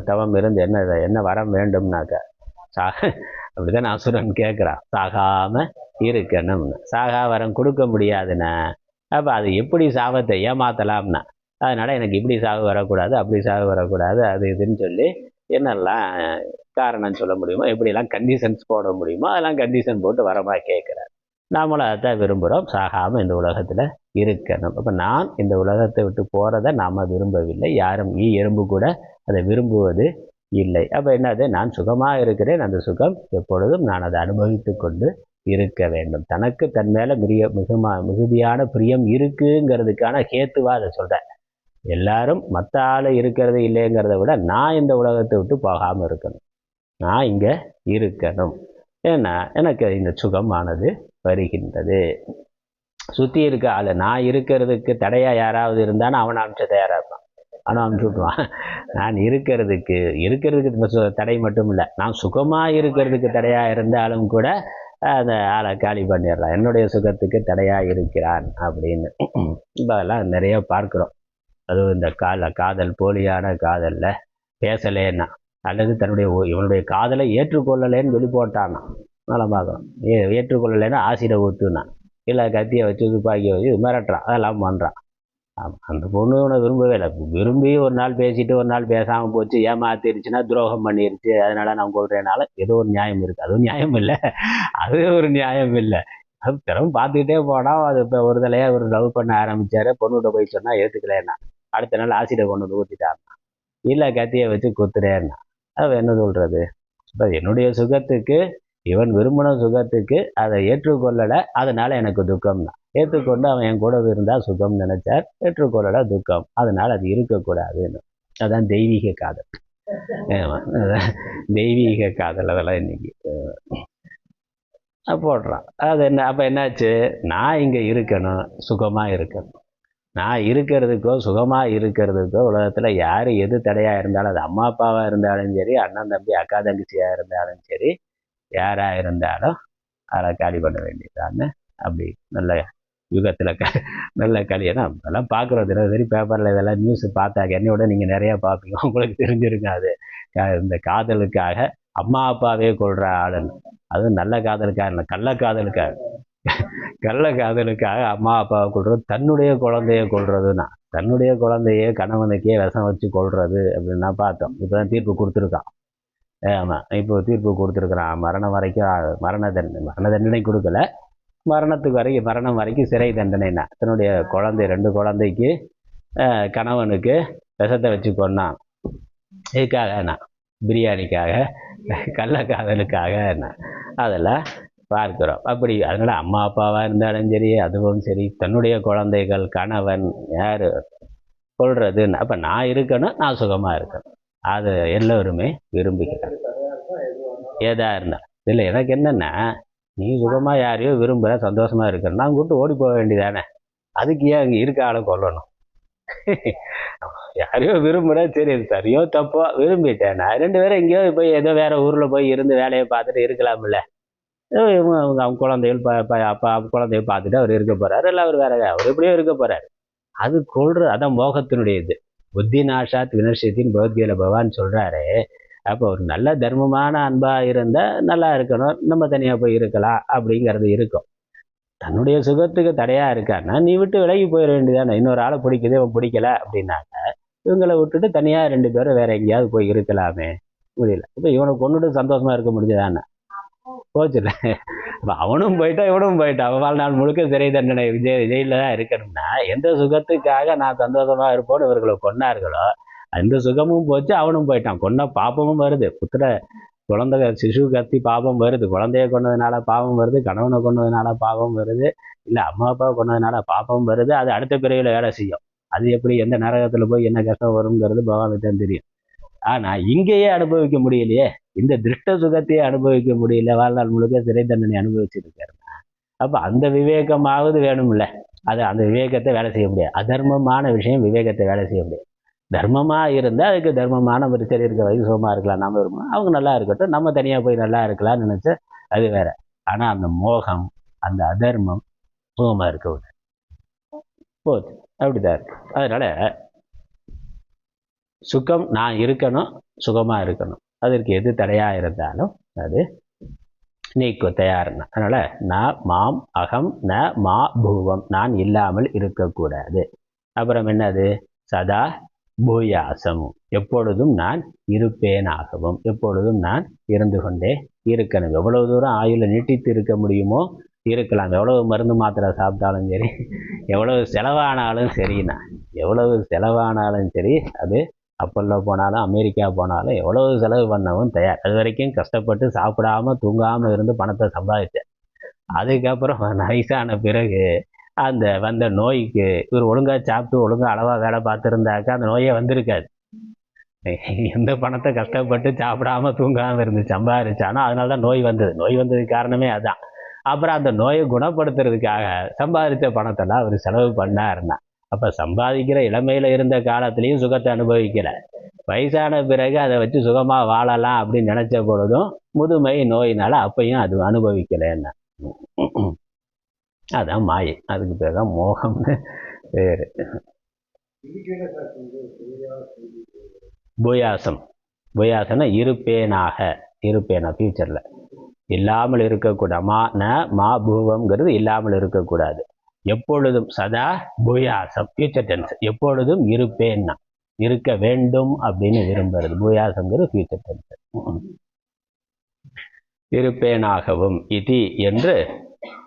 தவம் இருந்து என்ன வரம் வேண்டும்னாக்க அப்படிதான் அசுரன் கேட்குறான். சாகாம இருக்கணும்னு. சாகா வரம் கொடுக்க முடியாதுண்ணா. அப்போ அது எப்படி சாபத்தை ஏமாத்தலாம்னா, அதனால எனக்கு இப்படி சாவு வரக்கூடாது, அப்படி சாவு வரக்கூடாது, அது இதுன்னு சொல்லி என்னெல்லாம் காரணம் சொல்ல முடியுமோ, எப்படிலாம் கண்டிஷன்ஸ் போட முடியுமோ அதெல்லாம் கண்டிஷன் போட்டு வரமாக கேட்குறாரு. நாமளும் அதைத்தான் விரும்புகிறோம், சாகாமல் இந்த உலகத்தில் இருக்கணும். அப்போ நான் இந்த உலகத்தை விட்டு போகிறத நாம் விரும்பவில்லை, யாரும் எறும்பு கூட அதை விரும்புவது இல்லை. அப்போ என்னது? நான் சுகமாக இருக்கிறேன், அந்த சுகம் எப்பொழுதும் நான் அதை அனுபவித்து கொண்டு இருக்க வேண்டும். தனக்கு தன் மேலே மிகுதியான பிரியம் இருக்குங்கிறதுக்கான ஹேத்துவாக அதை சொல்கிறேன். எல்லாரும் மற்ற ஆள் இருக்கிறது இல்லைங்கிறத விட நான் இந்த உலகத்தை விட்டு போகாமல் இருக்கணும், நான் இங்கே இருக்கணும். ஏன்னா எனக்கு இந்த சுகமானது வருகின்றது. சுற்றி இருக்க ஆள் நான் இருக்கிறதுக்கு தடையாக யாராவது இருந்தாலும் அவனை அனுப்பிச்ச தயாராக இருப்பான், அவனை அனுப்பிச்சு விட்ருவான். நான் இருக்கிறதுக்கு தடை மட்டும் இல்லை, நான் சுகமாக இருக்கிறதுக்கு தடையாக இருந்தாலும் கூட அந்த ஆளை காலி பண்ணிடலாம், என்னுடைய சுகத்துக்கு தடையாக இருக்கிறான் அப்படின்னு. இப்போ அதெல்லாம் நிறைய பார்க்குறோம். அதுவும் இந்த காதல், போலியான காதலில் பேசலேன்னா, அல்லது இவனுடைய காதலை ஏற்றுக்கொள்ளலேன்னு சொல்லி போட்டான்னா நல்லா பார்க்குறோம். ஏற்றுக்கொள்ளலைன்னா ஆசிட ஊற்றுனா, இல்லை கத்தியை வச்சு துப்பாக்கியை வச்சு மிரட்டுறான், அதெல்லாம் பண்ணுறான். அந்த பொண்ணு இவனை விரும்பவே இல்லை. விரும்பி ஒரு நாள் பேசிட்டு ஒரு நாள் பேசாமல் போச்சு, ஏமாத்திருச்சுன்னா, துரோகம் பண்ணிருச்சு, அதனால நான் கொள்றேனால ஏதோ ஒரு நியாயம் இருக்குது. அதுவும் நியாயம் இல்லை, அது ஒரு நியாயம் இல்லை. அது திறமை பார்த்துக்கிட்டே போனால் அது இப்போ ஒரு தலையாக ஒரு லவ் பண்ண ஆரம்பித்தார், பொண்ணுகிட்ட போய் சொன்னால் ஏற்றுக்கலேன்னா, அடுத்த நாள் ஆசிடை கொண்டு வந்து ஊற்றிட்டாருன்னா, இல்லை கத்தியை வச்சு குத்துறேன்னா, அது என்ன சொல்கிறது? இப்போ என்னுடைய சுகத்துக்கு, இவன் விரும்பின சுகத்துக்கு அதை ஏற்றுக்கொள்ளலை, அதனால் எனக்கு துக்கம் தான். ஏற்றுக்கொண்டு அவன் என் கூட இருந்தால் சுகம் நினைச்சார், ஏற்றுக்கொள்ளலை துக்கம், அதனால் அது இருக்கக்கூடாதுன்னு. அதான் தெய்வீக காதல். அதான் தெய்வீக காதல். அதெல்லாம் இன்னைக்கு போடுறான். அது என்ன? அப்போ என்னாச்சு? நான் இங்கே இருக்கணும், சுகமாக இருக்கணும். நான் இருக்கிறதுக்கோ சுகமாக இருக்கிறதுக்கோ உலகத்தில் யார் எது தடையாக இருந்தாலும், அது அம்மா அப்பாவாக இருந்தாலும் சரி, அண்ணன் தம்பி அக்கா தங்கச்சியாக இருந்தாலும் சரி, யாராக இருந்தாலும் அதை காலி பண்ண வேண்டியதான்னு. அப்படி நல்ல யுகத்தில் நல்ல கல்யாணம் அதெல்லாம் பார்க்குறோம். தினசரி பேப்பரில் இதெல்லாம் நியூஸ் பார்த்தாக்க, என்னையோட நீங்கள் நிறையா பார்ப்பீங்க, உங்களுக்கு தெரிஞ்சிருங்க. அது இந்த காதலுக்காக அம்மா அப்பாவே கொள்கிற ஆளுன்னு. அதுவும் நல்ல காதலுக்காக இல்லை, கள்ள காதலுக்காக அம்மா அப்பாவை கொள்வது, தன்னுடைய குழந்தைய கொள்றதுன்னா, தன்னுடைய குழந்தைய கணவனுக்கே விஷம் வச்சு கொள்வது அப்படின்னா பார்த்தோம். இப்போ தான் தீர்ப்பு கொடுத்துருக்கான். ஆமாம், இப்போ தீர்ப்பு கொடுத்துருக்குறான். மரணம் வரைக்கும் மரண தண்டனை கொடுக்கல, மரணம் வரைக்கும் சிறை தண்டனைனா. தன்னுடைய குழந்தை 2 குழந்தைக்கு கணவனுக்கு விஷத்தை வச்சு கொண்டான். இதுக்காக நான் பிரியாணிக்காக, கள்ளக்காதலுக்காக நான் அதெல்லாம் பார்க்குறோம். அப்படி அதனால் அம்மா அப்பாவாக இருந்தாலும் சரி, அதுவும் சரி, தன்னுடைய குழந்தைகள், கணவன், யார் கொள்றதுன்னு. அப்போ நான் இருக்கணும், நான் சுகமாக இருக்கணும், அது எல்லோருமே விரும்புகிறாங்க. ஏதா இருந்தா இல்லை, எனக்கு என்னென்னா, நீ சுகமாக யாரையோ விரும்புகிற, சந்தோஷமாக இருக்கணும், நான் கூப்பிட்டு ஓடி போக வேண்டியதானே. அதுக்கு ஏன் அங்கே இருக்க ஆளை கொல்லணும்? யாரையோ விரும்புகிற, சரி சரியோ தப்போ விரும்பிட்டேன், நான் 2 பேரும் எங்கேயோ போய் ஏதோ வேறு ஊரில் போய் இருந்து வேலையை பார்த்துட்டு இருக்கலாம்ல. அவங்க குழந்தைகள் அப்பா குழந்தைய பார்த்துட்டு அவர் இருக்க போகிறாரு, இல்லை அவர் அவர் எப்படியோ இருக்க போகிறாரு. அது அதான் மோகத்தினுடைய இது. புத்தி நாஷாத் வினர்ஷத்தின் பகவத்கீதையில் பகவான் சொல்கிறாரு. அப்போ ஒரு நல்ல தர்மமான அன்பாக இருந்தால் நல்லா இருக்கணும், நம்ம தனியாக போய் இருக்கலாம் அப்படிங்கிறது இருக்கும். தன்னுடைய சுகத்துக்கு தடையாக இருக்கான்னா நீ விட்டு விலகி போயிட வேண்டியதானே. இன்னொரு ஆளை பிடிக்குது, இவன் பிடிக்கல அப்படின்னாக்க இவங்களை விட்டுட்டு தனியாக 2 பேரும் வேற எங்கேயாவது போய் இருக்கலாமே. முடியல. இப்போ இவனை கொண்டுட்டு சந்தோஷமாக இருக்க முடிஞ்சதானே? போச்சுல. அப்போ அவனும் போயிட்டான், இவனும் போயிட்டான். அவன் வாழ்நாள் முழுக்க சிறை தண்டனை ஜெயிலில் தான் இருக்கணும்னா எந்த சுகத்துக்காக நான் சந்தோஷமா இருப்போன்னு இவர்களை கொன்னார்களோ அந்த சுகமும் போச்சு, அவனும் போயிட்டான். கொன்ன பாப்பமும் வருது. குழந்தை சிசு கத்தி பாவம் வருது. குழந்தைய கொண்டதுனால பாவம் வருது, கணவனை கொண்டதுனால பாவம் வருது, இல்லை அம்மா அப்பாவை கொண்டதுனால பாவம் வருது. அது அடுத்த பிறவியில் வேலை செய்யும். அது எப்படி எந்த நரகத்தில் போய் என்ன கஷ்டம் வருங்கிறது பகவானுக்கு தான் தெரியும். ஆனால் இங்கேயே அனுபவிக்க முடியலையே, இந்த திருஷ்ட சுகத்தையே அனுபவிக்க முடியல. வாழ்நாள் முழுக்க சிறை தண்டனை அனுபவிச்சிருக்காருன்னா அப்போ அந்த விவேகமாவது வேணும்ல. அது அந்த விவேகத்தை வேலை செய்ய முடியாது. அதர்மமான விஷயம் விவேகத்தை வேலை செய்ய முடியாது. தர்மமாக இருந்தால் அதுக்கு தர்மமான ஒரு சரி இருக்க வரைக்கும் சுகமாக இருக்கலாம். நம்ம இருக்கணும், அவங்க நல்லா இருக்கட்டும், நம்ம தனியாக போய் நல்லா இருக்கலாம்னு நினச்சா அது வேற. ஆனால் அந்த மோகம், அந்த அதர்மம் சுகமாக இருக்க விட போகுது. அப்படிதான் இருக்கு. அதனால சுகம் நான் இருக்கணும், சுகமாக இருக்கணும். அதற்கு எது தடையாக இருந்தாலும் அது நீக்க தயார்னா. அதனால நான் மாம் அகம் ந மா பூவம், நான் இல்லாமல் இருக்கக்கூடாது. அப்புறம் என்னது? சதா பூயாசம், எப்பொழுதும் நான் இருப்பேனாகவும், எப்பொழுதும் நான் இருந்து கொண்டே இருக்கணும். எவ்வளவு தூரம் ஆயுளை நீட்டித்து இருக்க முடியுமோ இருக்கலாம். எவ்வளவு மருந்து மாத்திரை சாப்பிட்டாலும் சரி, எவ்வளவு செலவானாலும் சரிண்ணா, எவ்வளவு செலவானாலும் சரி, அது அப்பல்ல போனாலும் அமெரிக்கா போனாலும் எவ்வளவு செலவு பண்ணவும் தயார். அது வரைக்கும் கஷ்டப்பட்டு சாப்பிடாம தூங்காமல் இருந்து பணத்தை சம்பாதிச்சேன். அதுக்கப்புறம் வயசான பிறகு அந்த வந்த நோய்க்கு இவர் ஒழுங்காக சாப்பிட்டு ஒழுங்காக அளவாக வேலை பார்த்துருந்தாக்கா அந்த நோயே வந்திருக்காது. எந்த பணத்தை கஷ்டப்பட்டு சாப்பிடாம தூங்காமல் இருந்து சம்பாதிச்சானோ அதனால தான் நோய் வந்தது. நோய் வந்ததுக்கு காரணமே அதுதான். அப்புறம் அந்த நோயை குணப்படுத்துறதுக்காக சம்பாதித்த பணத்தெல்லாம் அவர் செலவு பண்ணாருன்னா, அப்போ சம்பாதிக்கிற இளமையில் இருந்த காலத்துலேயும் சுகத்தை அனுபவிக்கலை. வயசான பிறகு அதை வச்சு சுகமாக வாழலாம் அப்படின்னு நினச்ச பொழுதும் முதுமை நோயினால அப்பையும் அது அனுபவிக்கலைன்னா அதான் மாயை. அதுக்கு பேர் தான் மோகம்னு பேர். பூயாசம், பூயாசம்னா இருப்பேனாக, இருப்பேனா ஃபியூச்சரில் இல்லாமல் இருக்கக்கூடாது. மா ந மா பூவம்ங்கிறது இல்லாமல் இருக்கக்கூடாது. எப்பொழுதும் சதா பூயாசம் ஃபியூச்சர் டென்ஸ், எப்பொழுதும் இருப்பேன்னா இருக்க வேண்டும் அப்படின்னு விரும்புறது. பூயாசம்ங்கிறது ஃபியூச்சர் டென்ஸ். இருப்பேனாகவும் இதி என்று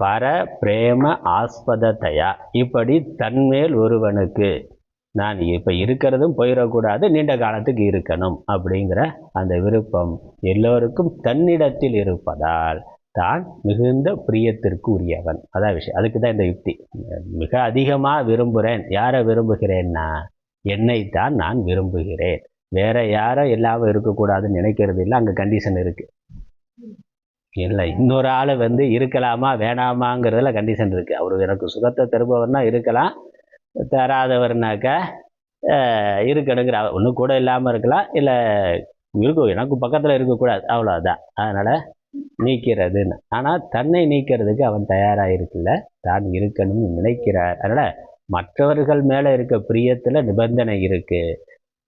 பர பிரேம ஆஸ்பதத்தையா, இப்படி தன்மேல் ஒருவனுக்கு நான் இப்போ இருக்கிறதும் போயிடக்கூடாது, நீண்ட காலத்துக்கு இருக்கணும் அப்படிங்கிற அந்த விருப்பம் எல்லோருக்கும் தன்னிடத்தில் இருப்பதால் தான் மிகுந்த பிரியத்திற்கு உரியவன். அதான் விஷயம். அதுக்கு தான் இந்த யுக்தி. மிக அதிகமாக விரும்புகிறேன். யாரை விரும்புகிறேன்னா என்னைத்தான் நான் விரும்புகிறேன். வேற யாரை எல்லாரும் இருக்கக்கூடாதுன்னு நினைக்கிறது இல்லை. அங்கே கண்டிஷன் இருக்குது. இல்லை, இன்னொரு ஆளை இருக்கலாமா வேணாமாங்கிறதுல கண்டிஷன் இருக்குது. அவர் எனக்கு சுகத்தை தருபவர்னா இருக்கலாம், தராதவர்னாக்கா இருக்கணுங்கிற ஒன்று கூட இல்லாமல் இருக்கலாம், இல்லை இருக்கும் எனக்கு பக்கத்தில் இருக்கக்கூடாது, அவ்வளோதான். அதனால் நீக்கிறதுன்னு. ஆனால் தன்னை நீக்கிறதுக்கு அவன் தயாராக இருக்குல்ல, தான் இருக்கணும்னு நினைக்கிறார். அதனால் மற்றவர்கள் மேலே இருக்க பிரியத்தில் நிபந்தனை இருக்குது,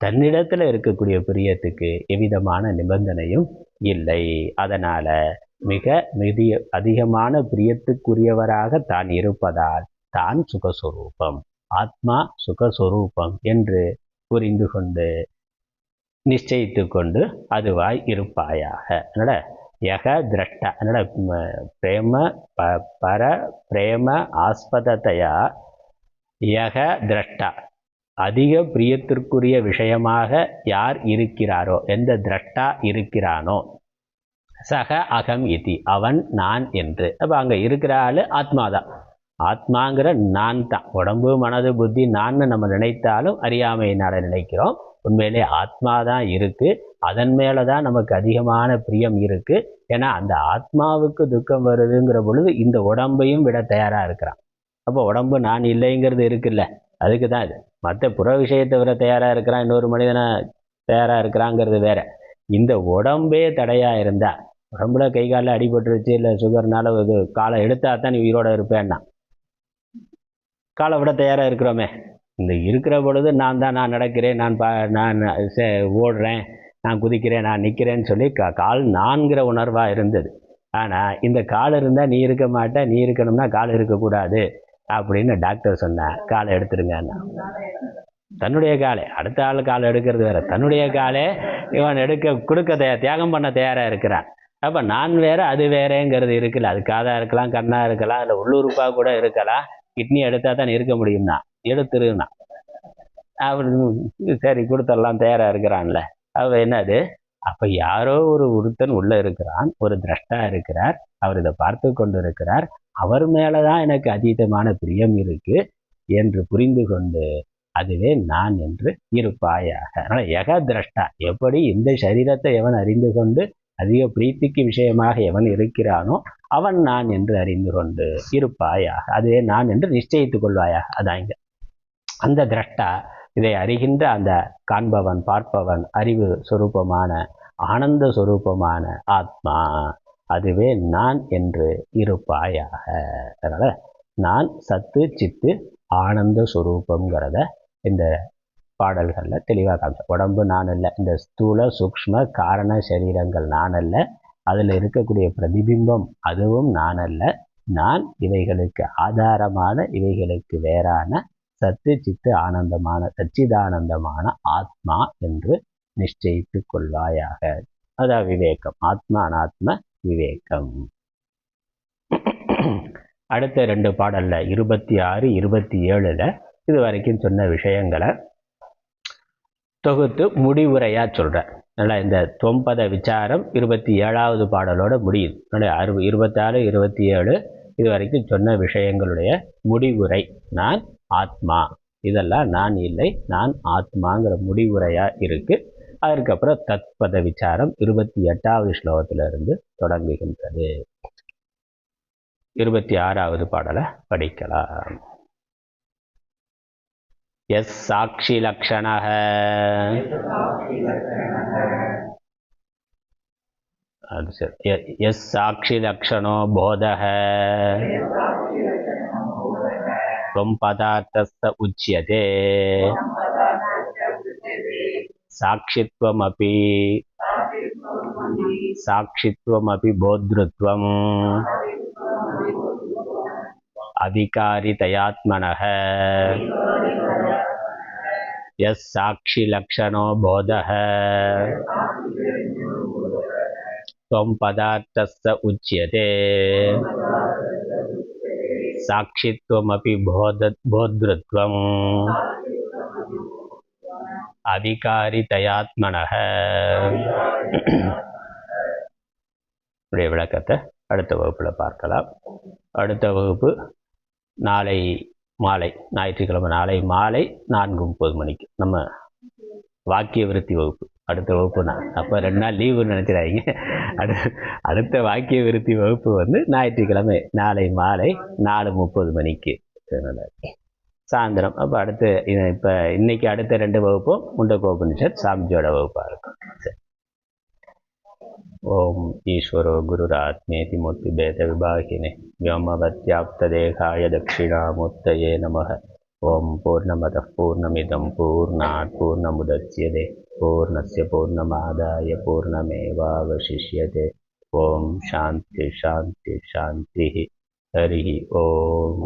தன்னிடத்தில் இருக்கக்கூடிய பிரியத்துக்கு எவ்விதமான நிபந்தனையும் இல்லை. அதனால் மிக அதிகமான பிரியத்துக்குரியவராக தான் இருப்பதால் தான் சுகஸ்வரூபம், ஆத்மா சுகஸ்வரூபம் என்று புரிந்து கொண்டு நிச்சயித்து கொண்டு அதுவாய் இருப்பாயாக. அதனால யக திரஷ்டா, அதனால பிரேம பர பிரேம ஆஸ்பதத்தையா யக திரஷ்டா, அதிக பிரியத்திற்குரிய விஷயமாக யார் இருக்கிறாரோ, எந்த திரஷ்டா இருக்கிறானோ, சக அகம் இதி, அவன் நான் என்று. அப்போ அங்கே இருக்கிற ஆள் ஆத்மாதான். ஆத்மாங்கிற நான் தான். உடம்பு மனது புத்தி நான் நம்ம நினைத்தாலும் அறியாமையினால நினைக்கிறோம். உண்மையிலே ஆத்மா தான் இருக்குது. அதன் மேலே தான் நமக்கு அதிகமான பிரியம் இருக்குது. ஏன்னா அந்த ஆத்மாவுக்கு துக்கம் வருதுங்கிற பொழுது இந்த உடம்பையும் விட தயாராக இருக்கிறான். அப்போ உடம்பு நான் இல்லைங்கிறது இருக்குல்ல, அதுக்கு தான் இது. மற்ற புற விஷயத்தை விட தயாராக இருக்கிறான், இன்னொரு மனிதனை தயாராக இருக்கிறாங்கிறது வேற. இந்த உடம்பே தடையாக இருந்தால், உடம்புல கை காலில் அடிபட்டுருச்சு, இல்லை சுகர்னால இது காலை எடுத்தா தான் நீ உயிரோட இருப்பேன்னா காலை விட தயாராக இருக்கிறோமே. இந்த இருக்கிற பொழுது நான் நடக்கிறேன், நான் ஓடுறேன், நான் குதிக்கிறேன், நான் நிற்கிறேன்னு சொல்லி கால் நான்கிற உணர்வாக இருந்தது. ஆனால் இந்த கால் இருந்தால் நீ இருக்க மாட்டே, நீ இருக்கணும்னா கால் இருக்கக்கூடாது அப்படின்னு டாக்டர் சொன்னேன். காலை எடுத்துருங்கன்னா தன்னுடைய காலை, அடுத்த ஆள் காலை எடுக்கிறது வேற, தன்னுடைய காலை இவன் கொடுக்க தியாகம் பண்ண தயாராக இருக்கிறான். அப்போ நான் வேற அது வேறேங்கிறது இருக்குல்ல. அது காதாக இருக்கலாம், கண்ணாக இருக்கலாம், இல்லை உள்ளுறுப்பாக கூட இருக்கலாம். கிட்னி எடுத்தால் தான் இருக்க முடியும்னா எடுத்துருன்னா அவர் சரி கொடுத்துடலாம் தயாராக இருக்கிறான்ல. அவ என்னது, அப்போ யாரோ ஒரு ஒருத்தன் உள்ள இருக்கிறான், ஒரு திரஷ்டா இருக்கிறார், அவர் இதை பார்த்து கொண்டு இருக்கிறார், அவர் மேலதான் எனக்கு அதீதமான பிரியம் இருக்கு என்று புரிந்து கொண்டு அதுவே நான் என்று இருப்பாயாக. அதனால யக திரஷ்டா, எப்படி இந்த சரீரத்தை எவன் அறிந்து கொண்டு அதிக பிரீத்திக்கு விஷயமாக எவன் இருக்கிறானோ அவன் நான் என்று அறிந்து கொண்டு இருப்பாயாக, அதுவே நான் என்று நிச்சயித்துக் கொள்வாயாக. அதான் இங்க அந்த திரஷ்டா, இதை அறிகின்ற அந்த காண்பவன், பார்ப்பவன், அறிவு சொரூபமான ஆனந்த சொரூபமான ஆத்மா, அதுவே நான் என்று இருப்பாயாக. அதனால நான் சத்து சித்து ஆனந்த சொரூபங்கிறத இந்த பாடல்களில் தெளிவாக காமிச்சேன். உடம்பு நான் அல்ல, இந்த ஸ்தூல சூக்ஷ்ம காரண சரீரங்கள் நான் அல்ல, அதில் இருக்கக்கூடிய பிரதிபிம்பம் அதுவும் நான் அல்ல, நான் இவைகளுக்கு ஆதாரமான, இவைகளுக்கு வேறான சத்து சித்து ஆனந்தமான சச்சிதானந்தமான ஆத்மா என்று நிச்சயித்து கொள்வாயாக. அதான் விவேகம், ஆத்மா அனாத்ம விவேகம். அடுத்த 2 பாடல்ல 26, 27 இது வரைக்கும் சொன்ன விஷயங்களை தொகுத்து முடிவுரையா சொல்றேன். நல்லா இந்த தொம்பத விசாரம் 27வது பாடலோட முடியுது. 26, 27 இது வரைக்கும் சொன்ன விஷயங்களுடைய முடிவுரை. நான் ஆத்மா, இதெல்லாம் நான் இல்லை, நான் ஆத்மாங்கிற முடிவுரையா இருக்கு. அதற்கப்புறம் தத்பத விசாரம் 28வது ஸ்லோகத்திலிருந்து தொடங்குகின்றது. 26வது பாடலை படிக்கலாம். எஸ் சாட்சி லக்ஷணः அது சரி. எஸ் சாட்சி லக்ஷணோ போதः त्वं पदार्थस्थ उच्यते साक्षित्वमपि बोद्धृत्वम् अविकारितयात्मनः यस् साक्षि लक्षणो बोधः त्वं पदार्थस्थ उच्यते साक्षित्वमपि बोद्धृत्वम् அவிகாரிதயாத்மனः. இப்படிய விளக்கத்தை அடுத்த வகுப்பில் பார்க்கலாம். அடுத்த வகுப்பு நாளை மாலை, ஞாயிற்றுக்கிழமை நாளை மாலை 4:30 மணிக்கு நம்ம வாக்கிய விருத்தி வகுப்பு. அடுத்த வகுப்பு நான் அப்போ 2 நாள் லீவுன்னு நினைக்கிறாங்க. அடுத்த வாக்கிய விருத்தி வகுப்பு ஞாயிற்றுக்கிழமை நாளை மாலை 4:30 மணிக்கு சாயந்தரம். அப்போ அடுத்து இப்போ இன்னைக்கு அடுத்த 2 வகுப்பும் முண்டகோபனிஷத் சாம்ஜியோட வகுப்பாக இருக்கும். சரி. ஓம் ஈஸ்வரோ குருராத்மேதி மூர்த்தி பேத விபாகினே व्योमवत्याप्तदेहाय दक्षिणामूर्तये नमः. ஓம் பூர்ணமதः பூர்ணமிதம் பூர்ணாத் பூர்ணமுதச்யதே பூர்ணஸ்ய பூர்ணமாதாய பூர்ணமேவாவசிஷ்யதே. ஓம் சாந்தி சாந்தி சாந்தி. ஹரி ஓம்.